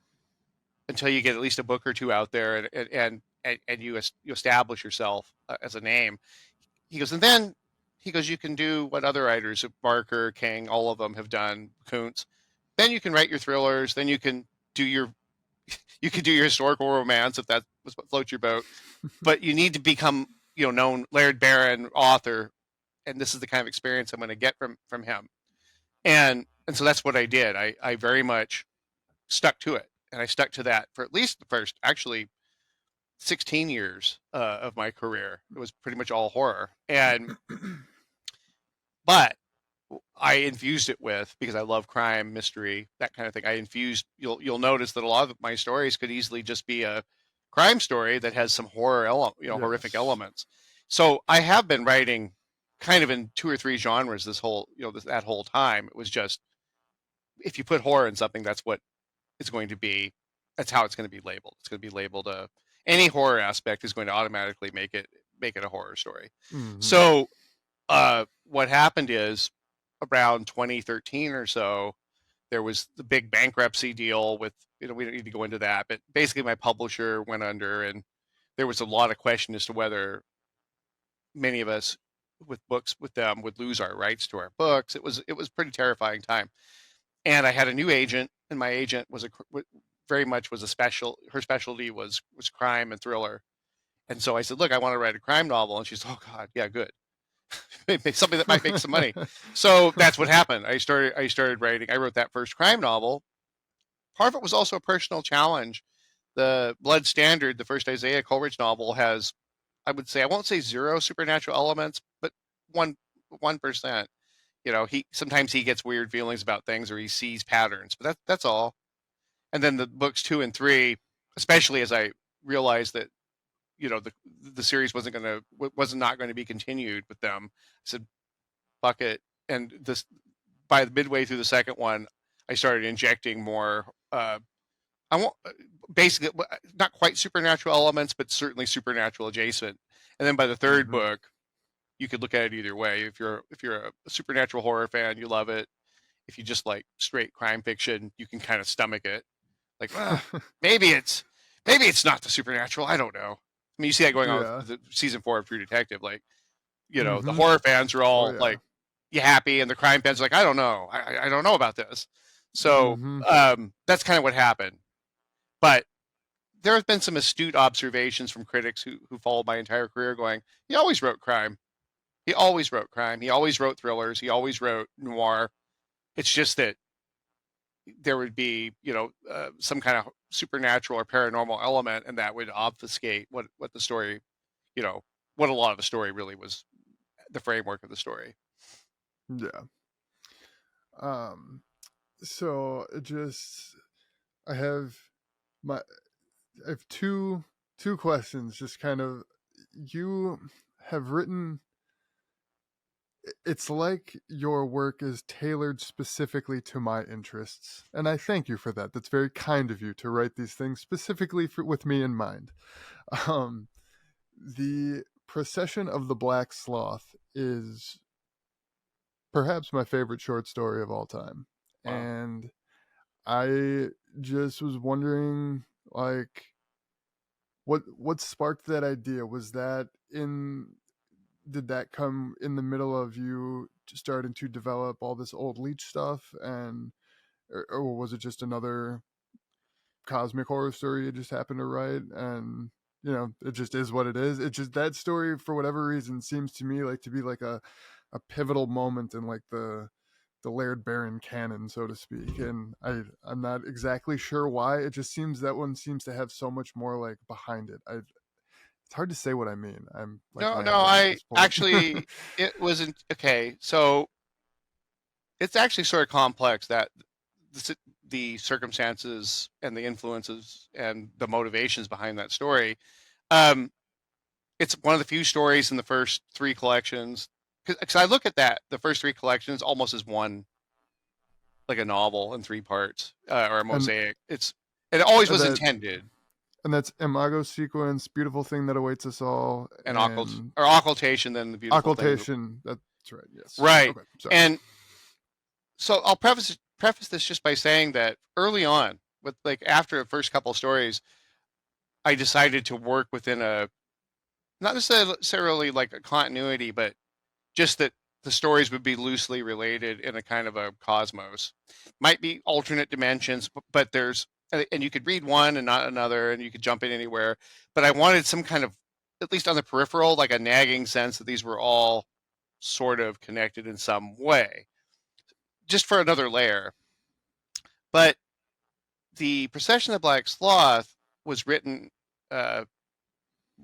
S2: until you get at least a book or 2 out there, and you establish yourself as a name. He goes, and then he goes, you can do what other writers, Barker, King, all of them have done, Kuntz. Then you can write your thrillers. Then you can do your historical romance if that was what floats your boat. But you need to become known Laird, Barron, author, and this is the kind of experience I'm going to get from him. And And so that's what I did. I very much stuck to it, and I stuck to that for at least the first, actually, 16 years of my career. It was pretty much all horror, but I infused it with, because I love crime, mystery, that kind of thing. I infused. You'll notice that a lot of my stories could easily just be a crime story that has some horrific
S1: Yes.
S2: elements. So I have been writing kind of in 2 or 3 genres that whole time. It was just, if you put horror in something, that's what it's going to be. That's how it's going to be labeled. It's going to be labeled any horror aspect is going to automatically make it a horror story.
S1: Mm-hmm.
S2: So what happened is, around 2013 or so, there was the big bankruptcy deal with, we don't need to go into that, but basically my publisher went under, and there was a lot of question as to whether many of us with books with them would lose our rights to our books. It was pretty terrifying time. And I had a new agent, and my agent was very much was her specialty was crime and thriller. And so I said, look, I want to write a crime novel. And she's, oh God, yeah, good. Something that might make some money. So that's what happened. I started writing. I wrote that first crime novel. Part of it was also a personal challenge. The Blood Standard, the first Isaiah Coleridge novel, has, I would say, I won't say zero supernatural elements, but 1%. He sometimes he gets weird feelings about things, or he sees patterns, but that's all. And then the books 2 and 3, especially as I realized that the series was not going to be continued with them, I said, fuck it. And by midway through the second one, I started injecting more. I won't basically not quite supernatural elements, but certainly supernatural adjacent. And then by the third
S1: Mm-hmm.
S2: book, you could look at it either way. If you're a supernatural horror fan, you love it. If you just like straight crime fiction, you can kind of stomach it. Like, well, maybe it's not the supernatural. I don't know. I mean, you see that going on
S1: Yeah.
S2: with the season 4 of True Detective. Like, the
S1: Mm-hmm.
S2: horror fans are
S1: Oh
S2: all
S1: yeah.
S2: like, you happy, and the crime fans are like, I don't know. I don't know about this. So
S1: Mm-hmm.
S2: that's kind of what happened. But there have been some astute observations from critics who followed my entire career, going, he always wrote crime. He always wrote crime. He always wrote thrillers. He always wrote noir. It's just that there would be, some kind of supernatural or paranormal element, and that would obfuscate what the story, what a lot of the story really was, the framework of the story.
S1: Yeah. Um. So I have my I have two questions. Just kind of, you have written. It's like your work is tailored specifically to my interests, and I thank you for that. That's very kind of you to write these things specifically with me in mind. Um, the Procession of the Black Sloth is perhaps my favorite short story of all time,
S2: Wow.
S1: and I just was wondering, like, what sparked that idea? Was that in Did that come in the middle of you starting to develop all this old leech stuff, and or was it just another cosmic horror story you just happened to write, and it just is what it is? It just, that story for whatever reason seems to me like to be like a pivotal moment in like the Laird Barron canon, so to speak. And I'm not exactly sure why. It just seems that one seems to have so much more like behind it. It's hard to say what I mean. I'm like
S2: No, no,
S1: rambling at
S2: I
S1: this point.
S2: actually, it wasn't okay. So it's actually sort of complex, that the circumstances and the influences and the motivations behind that story. Um, it's one of the few stories in the first 3 collections, because I look at the first 3 collections almost as one, like a novel in 3 parts, or a
S1: and
S2: mosaic. It always was
S1: that
S2: intended.
S1: and that's Imago Sequence, Beautiful Thing That Awaits Us All,
S2: And
S1: and
S2: occultation, then the beautiful thing.
S1: Occultation. That's right. Yes.
S2: Right.
S1: Okay. Sorry.
S2: And so I'll preface this just by saying that early on, with like after the first couple of stories, I decided to work within a, not necessarily like a continuity, but just that the stories would be loosely related in a kind of a cosmos. Might be alternate dimensions, but there's, and you could read one and not another, and you could jump in anywhere. But I wanted some kind of, at least on the peripheral, like a nagging sense that these were all sort of connected in some way. just for another layer. But the Procession of the Black Sloth was written uh,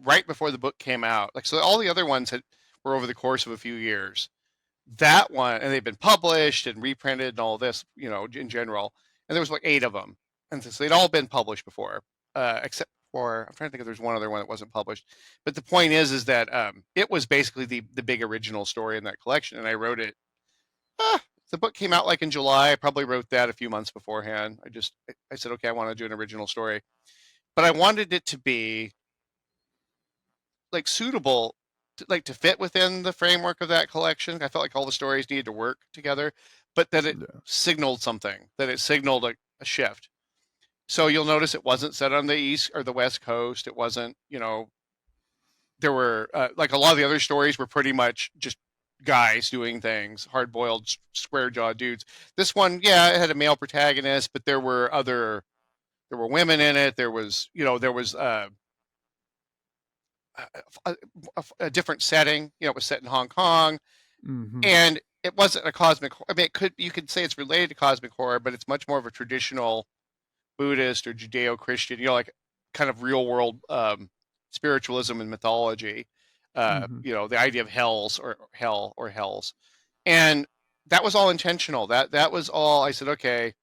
S2: right before the book came out. Like, so all the other ones were over the course of a few years. That one, and they've been published and reprinted and all this, in general. And there was like 8 of them, and so they'd all been published before, except for, I'm trying to think if there's one other one that wasn't published. But the point is that it was basically the big original story in that collection, and I wrote it. The book came out like in July. I probably wrote that a few months beforehand. I said, okay, I want to do an original story, but I wanted it to be like suitable to fit within the framework of that collection. I felt like all the stories needed to work together, but that it
S1: Yeah.
S2: signaled something, that it signaled a shift. So you'll notice it wasn't set on the East or the West Coast. It wasn't, there were like a lot of the other stories were pretty much just guys doing things, hard-boiled, square-jawed dudes. This one, yeah, it had a male protagonist, but there were women in it. There was, a, a different setting. It was set in Hong Kong,
S1: Mm-hmm.
S2: and it wasn't a cosmic. I mean, you could say it's related to cosmic horror, but it's much more of a traditional Buddhist or Judeo-Christian, like kind of real world spiritualism and mythology.
S1: Mm-hmm.
S2: The idea of hells or hell or hells, and that was all intentional. That was all. I said, okay,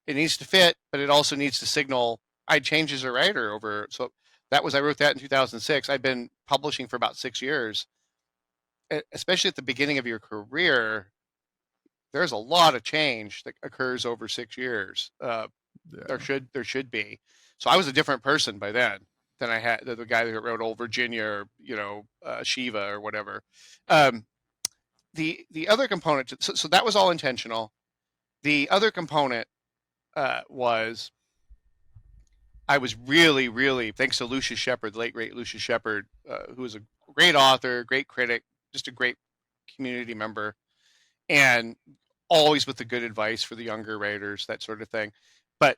S2: it needs to fit, but it also needs to signal. I'd changed as a writer over, so I wrote that in 2006. I've been publishing for about 6 years. Especially at the beginning of your career, there's a lot of change that occurs over 6 years.
S1: Yeah.
S2: There should be. So I was a different person by then than I had the guy that wrote Old Virginia or Shiva or whatever. Um, the other component, so that was all intentional. The other component was I was really, really, thanks to Lucius Shepard, the late great Lucius Shepard, who was a great author, great critic, just a great community member, and always with the good advice for the younger writers, that sort of thing. But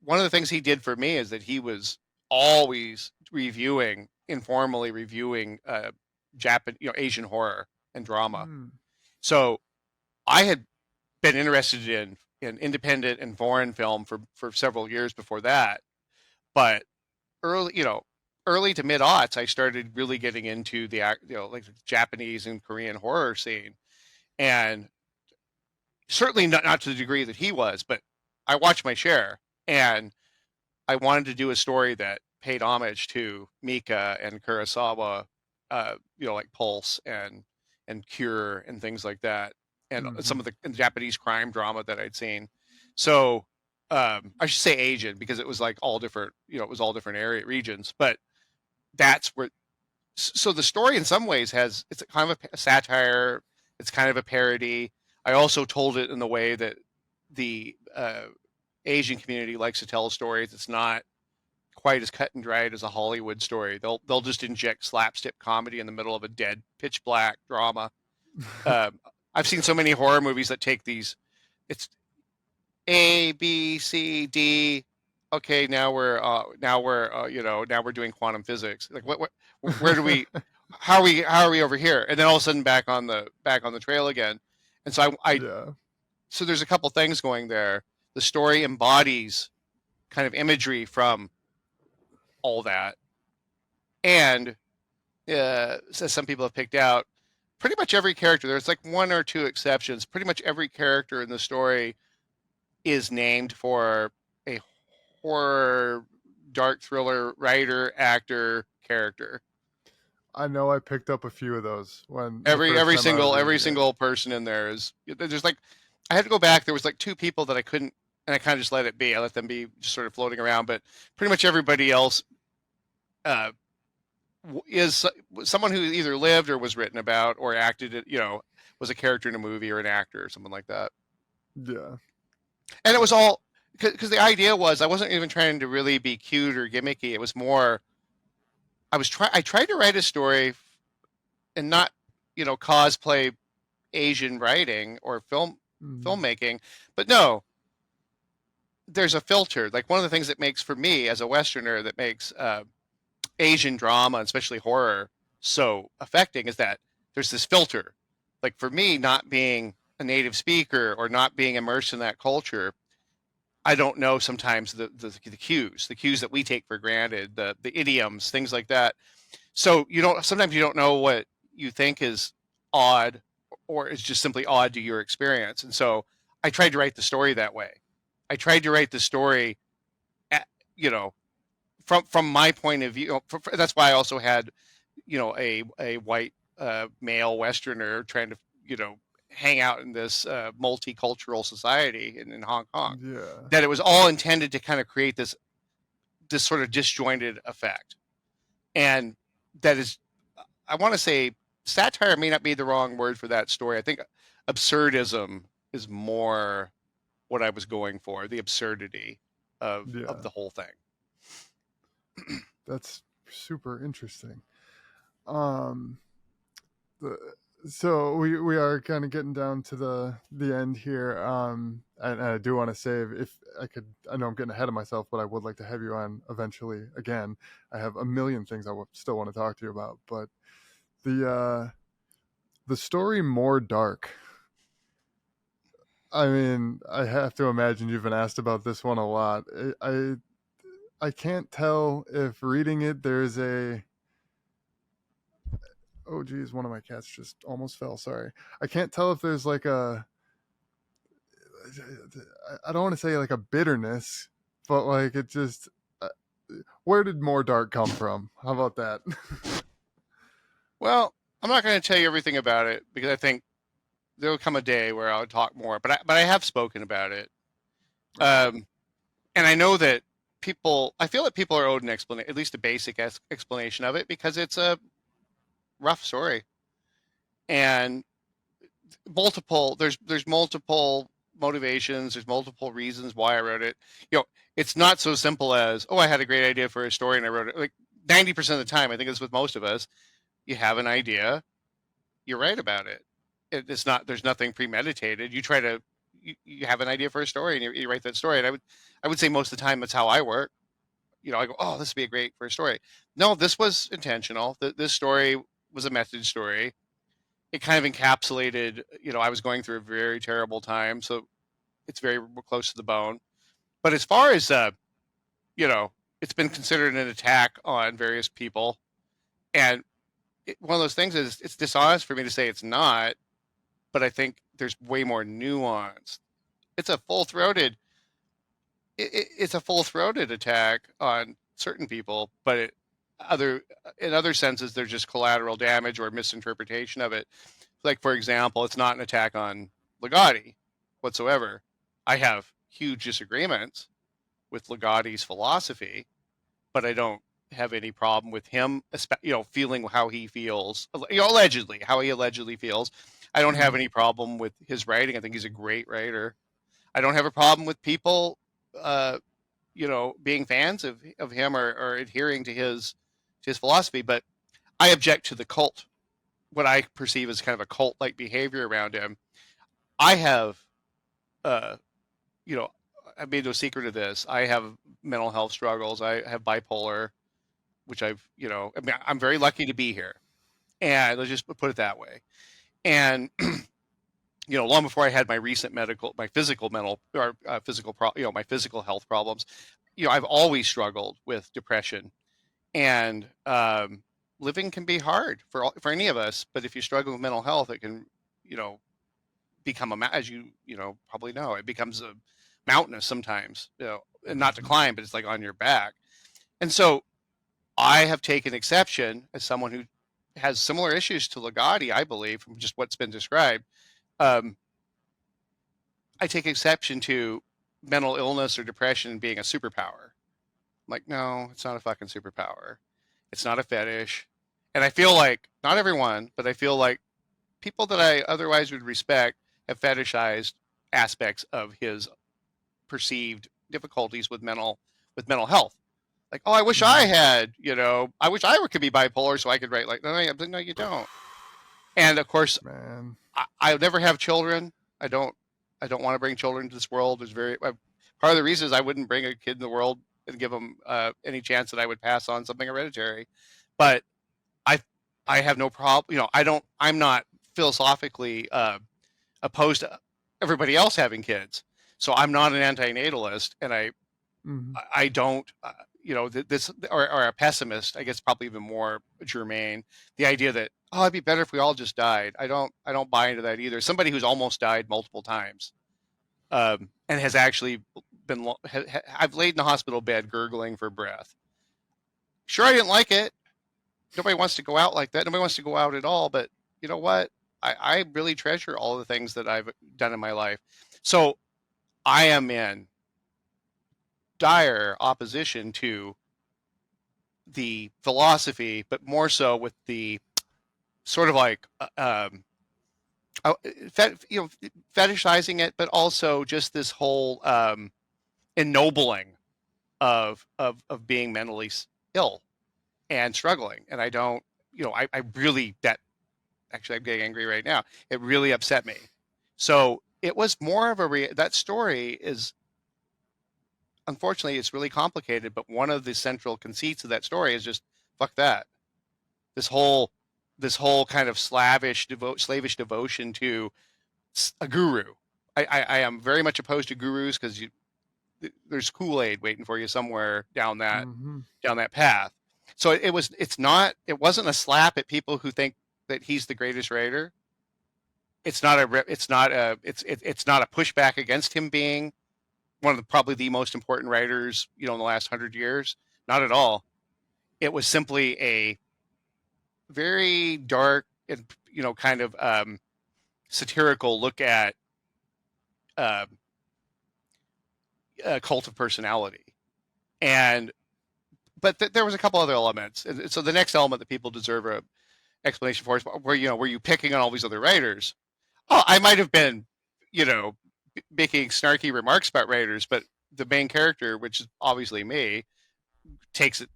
S2: one of the things he did for me is that he was always informally reviewing Asian horror and drama.
S1: Mm.
S2: So I had been interested in independent and foreign film for several years before that, but early to mid aughts, I started really getting into the like the Japanese and Korean horror scene, and certainly not to the degree that he was, but I watched my share, and I wanted to do a story that paid homage to Mika and Kurosawa, like Pulse and Cure and things like that, and
S1: Mm-hmm.
S2: some of the Japanese crime drama that I'd seen. So I should say Asian because it was like all different, it was all different area regions, but that's where. So the story in some ways it's kind of a satire, it's kind of a parody. I also told it in the way that the Asian community likes to tell stories. It's not quite as cut and dried as a Hollywood story. They'll just inject slapstick comedy in the middle of a dead pitch black drama. Um, I've seen so many horror movies that take these. It's A B C D. Okay, now we're now we're doing quantum physics. Like what where do we how are we over here? And then all of a sudden back on the trail again. And so I
S1: Yeah.
S2: so there's a couple things going there. The story embodies kind of imagery from all that, and as some people have picked out, pretty much every character. There's like one or two exceptions. Pretty much every character in the story is named for a horror, dark thriller writer, actor, character.
S1: I know I picked up a few of those when the first
S2: Every
S1: time I was
S2: single
S1: reading it.
S2: person in there is. There's like, I had to go back. There was like 2 people that I couldn't, and I kind of just let it be. I let them be just sort of floating around. But pretty much everybody else uh, is someone who either lived or was written about or acted. Was a character in a movie or an actor or something like that.
S1: Yeah.
S2: And it was all because the idea was I wasn't even trying to really be cute or gimmicky. It was more I tried to write a story and not cosplay Asian writing or
S1: Mm-hmm.
S2: filmmaking, but no, there's a filter. Like one of the things that makes for me as a Westerner that makes Asian drama, especially horror, so affecting is that there's this filter. Like for me, not being a native speaker or not being immersed in that culture, I don't know sometimes the cues that we take for granted, the idioms, things like that. So sometimes you don't know what you think is odd or is just simply odd to your experience. And so I tried to write the story that way. I tried to write the story at, you know, from my point of view. That's why I also had, a white male Westerner trying to, hang out in this multicultural society in Hong Kong.
S1: Yeah.
S2: That it was all intended to kind of create this sort of disjointed effect, and that is, I want to say, satire may not be the wrong word for that story. I think absurdism is more what I was going for, the absurdity of
S1: Yeah.
S2: the whole thing.
S1: That's super interesting. Um, the, so we are kind of getting down to the end here. And I do want to save, if I could, I know I'm getting ahead of myself, but I would like to have you on eventually again. I have a million things I still want to talk to you about, but the the story More Dark. I mean, I have to imagine you've been asked about this one a lot. I can't tell if reading it there's a, oh geez, one of my cats just almost fell. Sorry. I can't tell if there's like a, I don't want to say like a bitterness, but like it just, where did More Dark come from? How about that?
S2: Well, I'm not going to tell you everything about it because I think there will come a day where I'll talk more. But I have spoken about it,
S1: Right.
S2: and I know that people. I feel that people are owed an explanation, at least a basic explanation of it, because it's a rough story, and there's multiple motivations, there's multiple reasons why I wrote it. It's not so simple as, oh, I had a great idea for a story and I wrote it. Like 90% of the time, I think it's with most of us, you have an idea, you write about it. It's not, there's nothing premeditated. You have an idea for a story and you write that story. And I would say most of the time that's how I work. I go, oh, this would be a great for a story. No, this was intentional. This story was a method story. It kind of encapsulated, I was going through a very terrible time, so it's very close to the bone. But as far as you know, it's been considered an attack on various people, and one of those things is it's dishonest for me to say it's not, but I think there's way more nuance. It's a full throated, it's a full throated attack on certain people, but other in other senses, there's just collateral damage or misinterpretation of it. Like, for example, it's not an attack on Ligotti whatsoever. I have huge disagreements with Ligotti's philosophy, but I don't have any problem with him, feeling how he feels, allegedly, how he allegedly feels. I don't have
S1: Mm-hmm.
S2: any problem with his writing. I think he's a great writer. I don't have a problem with people, uh, being fans of him or adhering to his philosophy, but I object to the cult, what I perceive as kind of a cult like behavior around him. I have, uh, you know, I made no secret of this. I have mental health struggles. I have bipolar, which I mean, I'm very lucky to be here. And let's just put it that way. And, long before I had my recent my physical mental or my physical health problems, I've always struggled with depression. And living can be hard for any of us. But if you struggle with mental health, it can, you know, become as probably know, it becomes a mountainous sometimes, and not to
S1: Mm-hmm.
S2: climb, but it's like on your back. And so I have taken exception as someone who has similar issues to Ligotti, I believe, from just what's been described. Um, I take exception to mental illness or depression being a superpower. I'm like, no, it's not a fucking superpower. It's not a fetish. And I feel like, not everyone, but I feel like people that I otherwise would respect have fetishized aspects of his perceived difficulties with mental health. Like, oh, I wish I
S1: Mm-hmm.
S2: had, I wish I could be bipolar so I could write like, no, you don't. And of course,
S1: Man.
S2: I never have children. I don't, I don't want to bring children to this world. There's part of the reason is I wouldn't bring a kid in the world and give them any chance that I would pass on something hereditary. But I, I have no problem. I'm not philosophically opposed to everybody else having kids. So I'm not an antinatalist, and
S1: Mhm.
S2: I don't, this or a pessimist. I guess probably even more germane. The idea that it'd be better if we all just died. I don't buy into that either. Somebody who's almost died multiple times, and has actually been. I've laid in a hospital bed gurgling for breath. Sure, I didn't like it. Nobody wants to go out like that. Nobody wants to go out at all. But you know what? I really treasure all the things that I've done in my life. So I am in dire opposition to the philosophy, but more so with the sort of like uh, you know, fetishizing it, but also just this whole ennobling of being mentally ill and struggling. And I don't, I really that actually I'm getting angry right now. It really upset me. So it was more of that story is unfortunately it's really complicated, but one of the central conceits of that story is just fuck that. This whole kind of slavish devotion to a guru. I am very much opposed to gurus because there's Kool-Aid waiting for you somewhere
S1: Mhm.
S2: down that path. So it wasn't a slap at people who think that he's the greatest writer. It's not a pushback against him being one of probably the most important writers, in the last 100 years. Not at all. It was simply a very dark and kind of satirical look at uh, a cult of personality. And there was a couple other elements. And so the next element that people deserve a explanation for is were you picking on all these other writers? Oh, I might have been, you know, making snarky remarks about writers, but the main character, which is obviously me, takes it,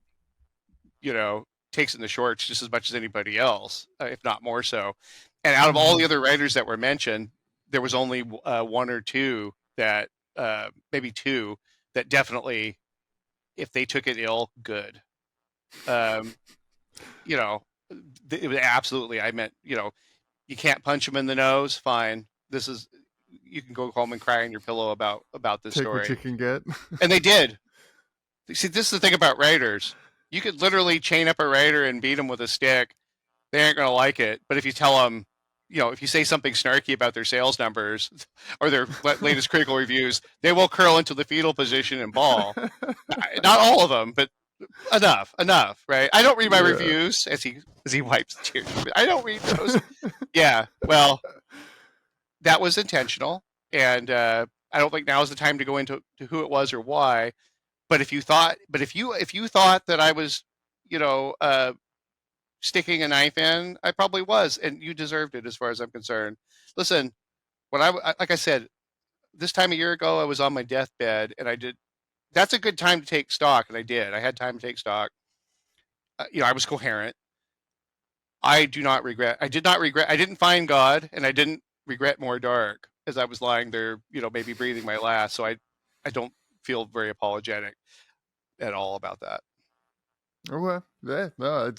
S2: takes it in the shorts just as much as anybody else, if not more so. And out of all the
S1: Mhm.
S2: other writers that were mentioned, there was only one or two that, maybe two, that definitely, if they took it ill, good. Um, you know, it was absolutely. I meant, you can't punch him in the nose. Fine. You can go home and cry on your pillow about this
S1: Take what you
S2: story.
S1: can get.
S2: And they did. See, this is the thing about writers. You could literally chain up a writer and beat him with a stick. They aren't going to like it. But if you tell them, if you say something snarky about their sales numbers or their latest critical reviews, they will curl into the fetal position and bawl. Not all of them, but enough, right? I don't read my
S1: Yeah.
S2: reviews as he wipes the tears. I don't read those. Yeah, well, that was intentional, and I don't think now is the time to go into who it was or why. But if you thought that I was, you know, uh, sticking a knife in, I probably was, and you deserved it as far as I'm concerned. Listen, like I said, this time a year ago, I was on my deathbed, and I did. That's a good time to take stock, and I did. I had time to take stock. I was coherent. I do not regret. I did not regret. I didn't find God, and I didn't regret more dark as I was lying there, maybe breathing my last. So I don't feel very apologetic at all about that.
S1: Okay. Yeah. No,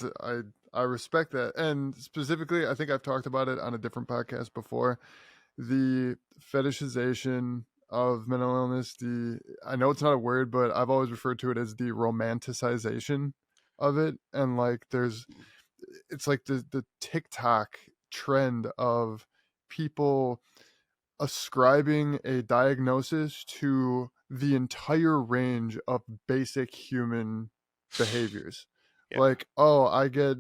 S1: I respect that, and specifically, I think I've talked about it on a different podcast before. The fetishization of mental illness. I know it's not a word, but I've always referred to it as the romanticization of it, and like it's like the TikTok trend of people ascribing a diagnosis to the entire range of basic human behaviors.
S2: Yeah,
S1: Like, oh, I get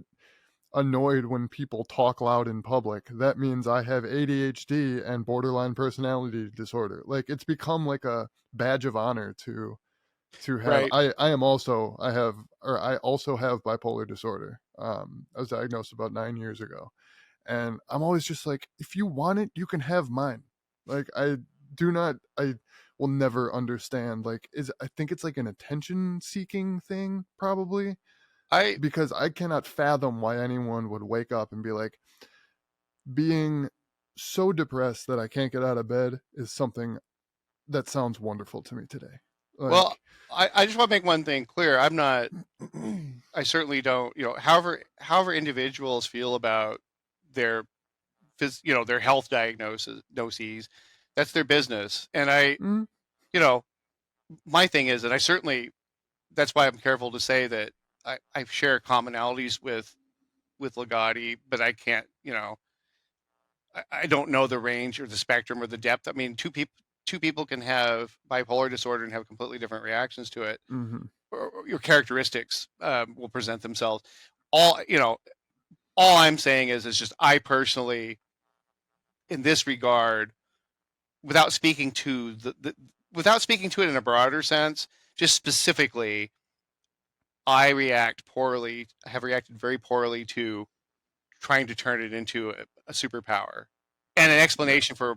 S1: annoyed when people talk loud in public. That means I have ADHD and borderline personality disorder. Like it's become like a badge of honor to have.
S2: right.
S1: I also have bipolar disorder. I was diagnosed about 9 years ago, and I'm always just like, if you want it, you can have mine. Like I will never understand. Like I think it's like an attention seeking thing, probably,
S2: I
S1: because I cannot fathom why anyone would wake up and be like, being so depressed that I can't get out of bed is something that sounds wonderful to me today.
S2: well,
S1: Like,
S2: I just want to make one thing clear. I'm not. I certainly don't. However individuals feel about their their health diagnoses. That's their business. And
S1: Mm-hmm.
S2: my thing is, and I certainly, that's why I'm careful to say that I share commonalities with Ligotti, but I can't, I don't know the range or the spectrum or the depth. I mean, two people can have bipolar disorder and have completely different reactions to it.
S1: Mm-hmm.
S2: Or your characteristics will present themselves. All all I'm saying is just I personally, in this regard, without speaking to without speaking to it in a broader sense, just specifically, I have reacted very poorly to trying to turn it into a superpower and an
S1: Yeah.
S2: explanation for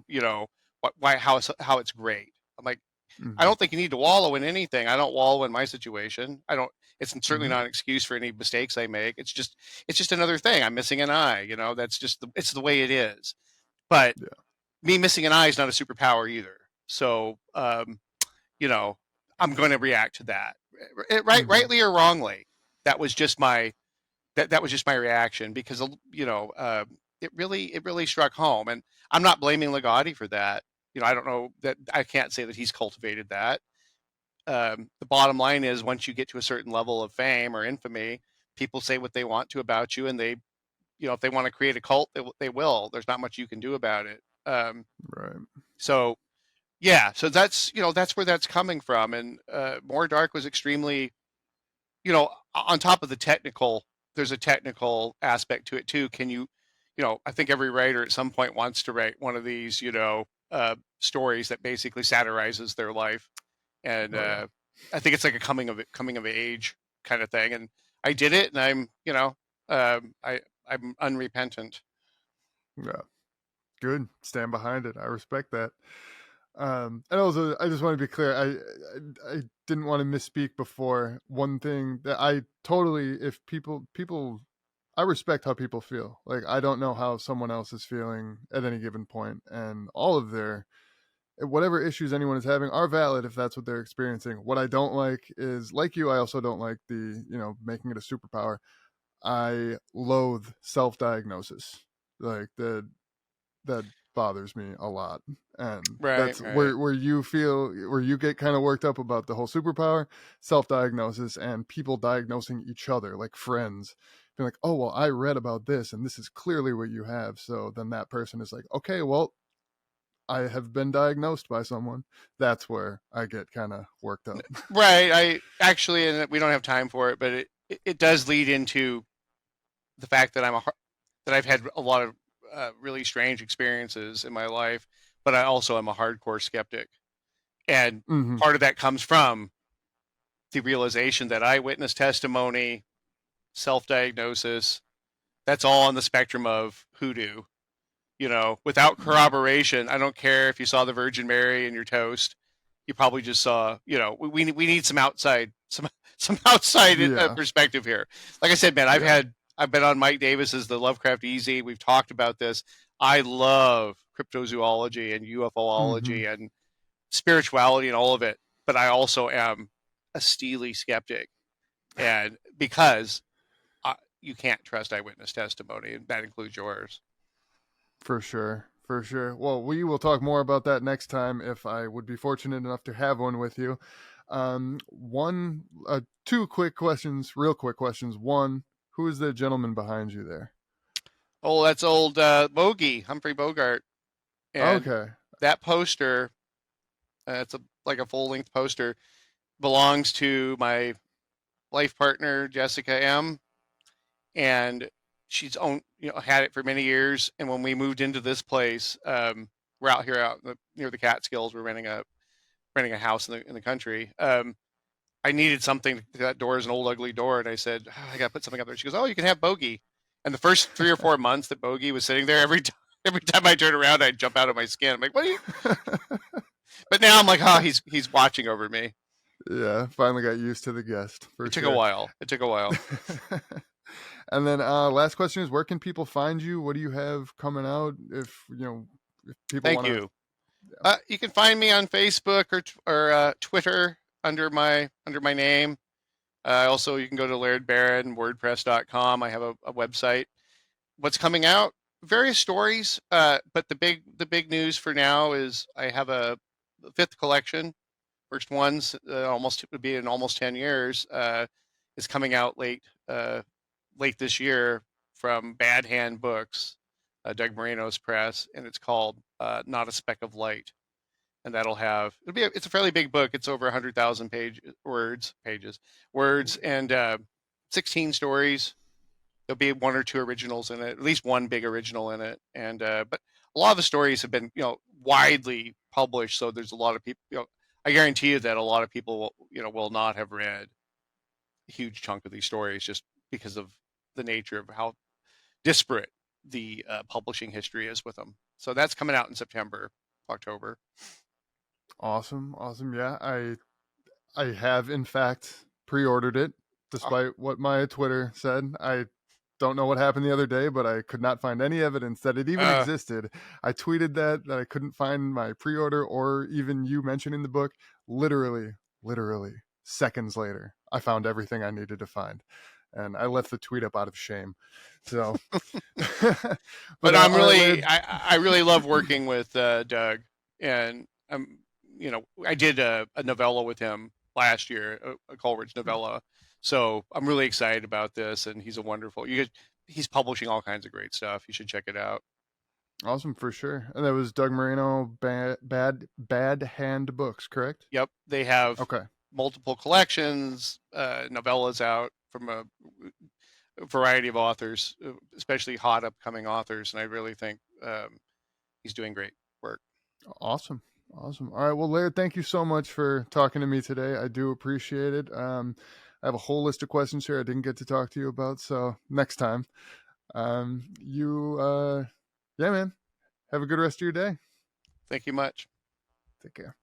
S2: how it's great. I'm like, I
S1: Mm-hmm.
S2: don't think you need to wallow in anything. I don't wallow in my situation. I don't. It's certainly
S1: Mm-hmm.
S2: not an excuse for any mistakes I make. It's just another thing. I'm missing an eye. That's just it's the way it is. But
S1: Yeah.
S2: me missing an eye is not a superpower either. So, you know, I'm going to react to that,
S1: Mm-hmm.
S2: rightly or wrongly. That was just my that was just my reaction because it really struck home, and I'm not blaming Ligotti for that. I don't know that I can't say that he's cultivated that. The bottom line is, once you get to a certain level of fame or infamy, people say what they want to about you, and if they want to create a cult, they will. There's not much you can do about it.
S1: Right.
S2: So yeah, so that's where that's coming from, and More Dark was extremely, on top of the technical, there's a technical aspect to it too. I think every writer at some point wants to write one of these, stories that basically satirizes their life, and
S1: Oh yeah.
S2: I think it's like a coming of age kind of thing. And I did it, and I'm unrepentant.
S1: Yeah. Good. Stand behind it. I respect that. And also, I just want to be clear. I didn't want to misspeak before. One thing that I totally, if people, I respect how people feel. Like I don't know how someone else is feeling at any given point, and all of their whatever issues anyone is having are valid if that's what they're experiencing. What I don't like is, like you, I also don't like the making it a superpower. I loathe self-diagnosis. Like that bothers me a lot, and
S2: Right,
S1: that's
S2: right.
S1: where you feel, where you get kind of worked up about the whole superpower, self-diagnosis, and people diagnosing each other like friends, being like, oh well, I read about this and this is clearly what you have, so then that person is like, okay, well, I have been diagnosed by someone. That's where I get kind of worked up.
S2: Right. I actually, and we don't have time for it, but it does lead into the fact that that I've had a lot of really strange experiences in my life, but I also am a hardcore skeptic, and
S1: Hmm.
S2: part of that comes from the realization that eyewitness testimony, self-diagnosis, that's all on the spectrum of hoodoo. Without corroboration, I don't care if you saw the Virgin Mary in your toast. You probably just saw, we need some outside, some outside
S1: Yeah.
S2: perspective here. Like I said, man,
S1: Yeah.
S2: I've been on Mike Davis's The Lovecraft Easy. We've talked about this. I love cryptozoology and
S1: Hmm.
S2: UFOlogy and spirituality and all of it, but I also am a steely skeptic, and because you can't trust eyewitness testimony, and that includes yours.
S1: For sure. For sure. Well, we will talk more about that next time if I would be fortunate enough to have one with you. Two quick questions, real quick questions. One, who is the gentleman behind you there?
S2: Oh, that's old Bogey, Humphrey Bogart. And
S1: Okay.
S2: that poster, it's like a full length poster, belongs to my life partner, Jessica M. And she's had it for many years. And when we moved into this place, we're out here near the Catskills. We're renting a house in the country. I needed something. That door is an old ugly door, and I said, I got to put something up there. She goes, oh, you can have Bogey. And the first 3 or 4 months that Bogey was sitting there, every time I turned around, I'd jump out of my skin. I'm like, what are you? But now I'm like, oh, he's watching over me.
S1: Yeah, finally got used to the guest for
S2: It took a
S1: sure.
S2: while. It took a while.
S1: And then last question is, where can people find you? What do you have coming out? If people
S2: Thank
S1: want to.
S2: you. You can find me on Facebook or Twitter under my name. Also, you can go to Laird Barron, WordPress.com. I have a website. What's coming out? various stories, but the big news for now is I have a fifth collection. First one's almost it would be in almost 10 years. Is coming out late this year from Bad Hand Books, Doug Moreno's press, and it's called Not a Speck of Light. And it's a fairly big book. It's over 100,000 pages, and 16 stories. There'll be one or two originals in it, at least one big original in it. And but a lot of the stories have been widely published, so there's a lot of people. I guarantee you that a lot of people will not have read a huge chunk of these stories just because of the nature of how disparate the publishing history is with them. So that's coming out in September, October.
S1: Awesome, awesome. Yeah, I have in fact pre-ordered it,
S2: Oh,
S1: despite what my Twitter said. I don't know what happened the other day, but I could not find any evidence that it even
S2: uh,
S1: existed. I tweeted that I couldn't find my pre-order or even you mentioning the book. Literally seconds later, I found everything I needed to find, and I left the tweet up out of shame. So, but
S2: but
S1: all right, Laird.
S2: I really love working with Doug, and I did a novella with him last year, a Coleridge novella. So I'm really excited about this, and he's a wonderful. He's publishing all kinds of great stuff. You should check it out.
S1: Awesome for sure. And that was Doug Moreno, bad hand books, correct?
S2: Yep, they have
S1: Okay.
S2: multiple collections, novellas out from a variety of authors, especially hot upcoming authors, and I really think he's doing great work.
S1: Awesome. Awesome. All right. Well, Laird, thank you so much for talking to me today. I do appreciate it. I have a whole list of questions here I didn't get to talk to you about. So next time, yeah, man, have a good rest of your day.
S2: Thank you much.
S1: Take care.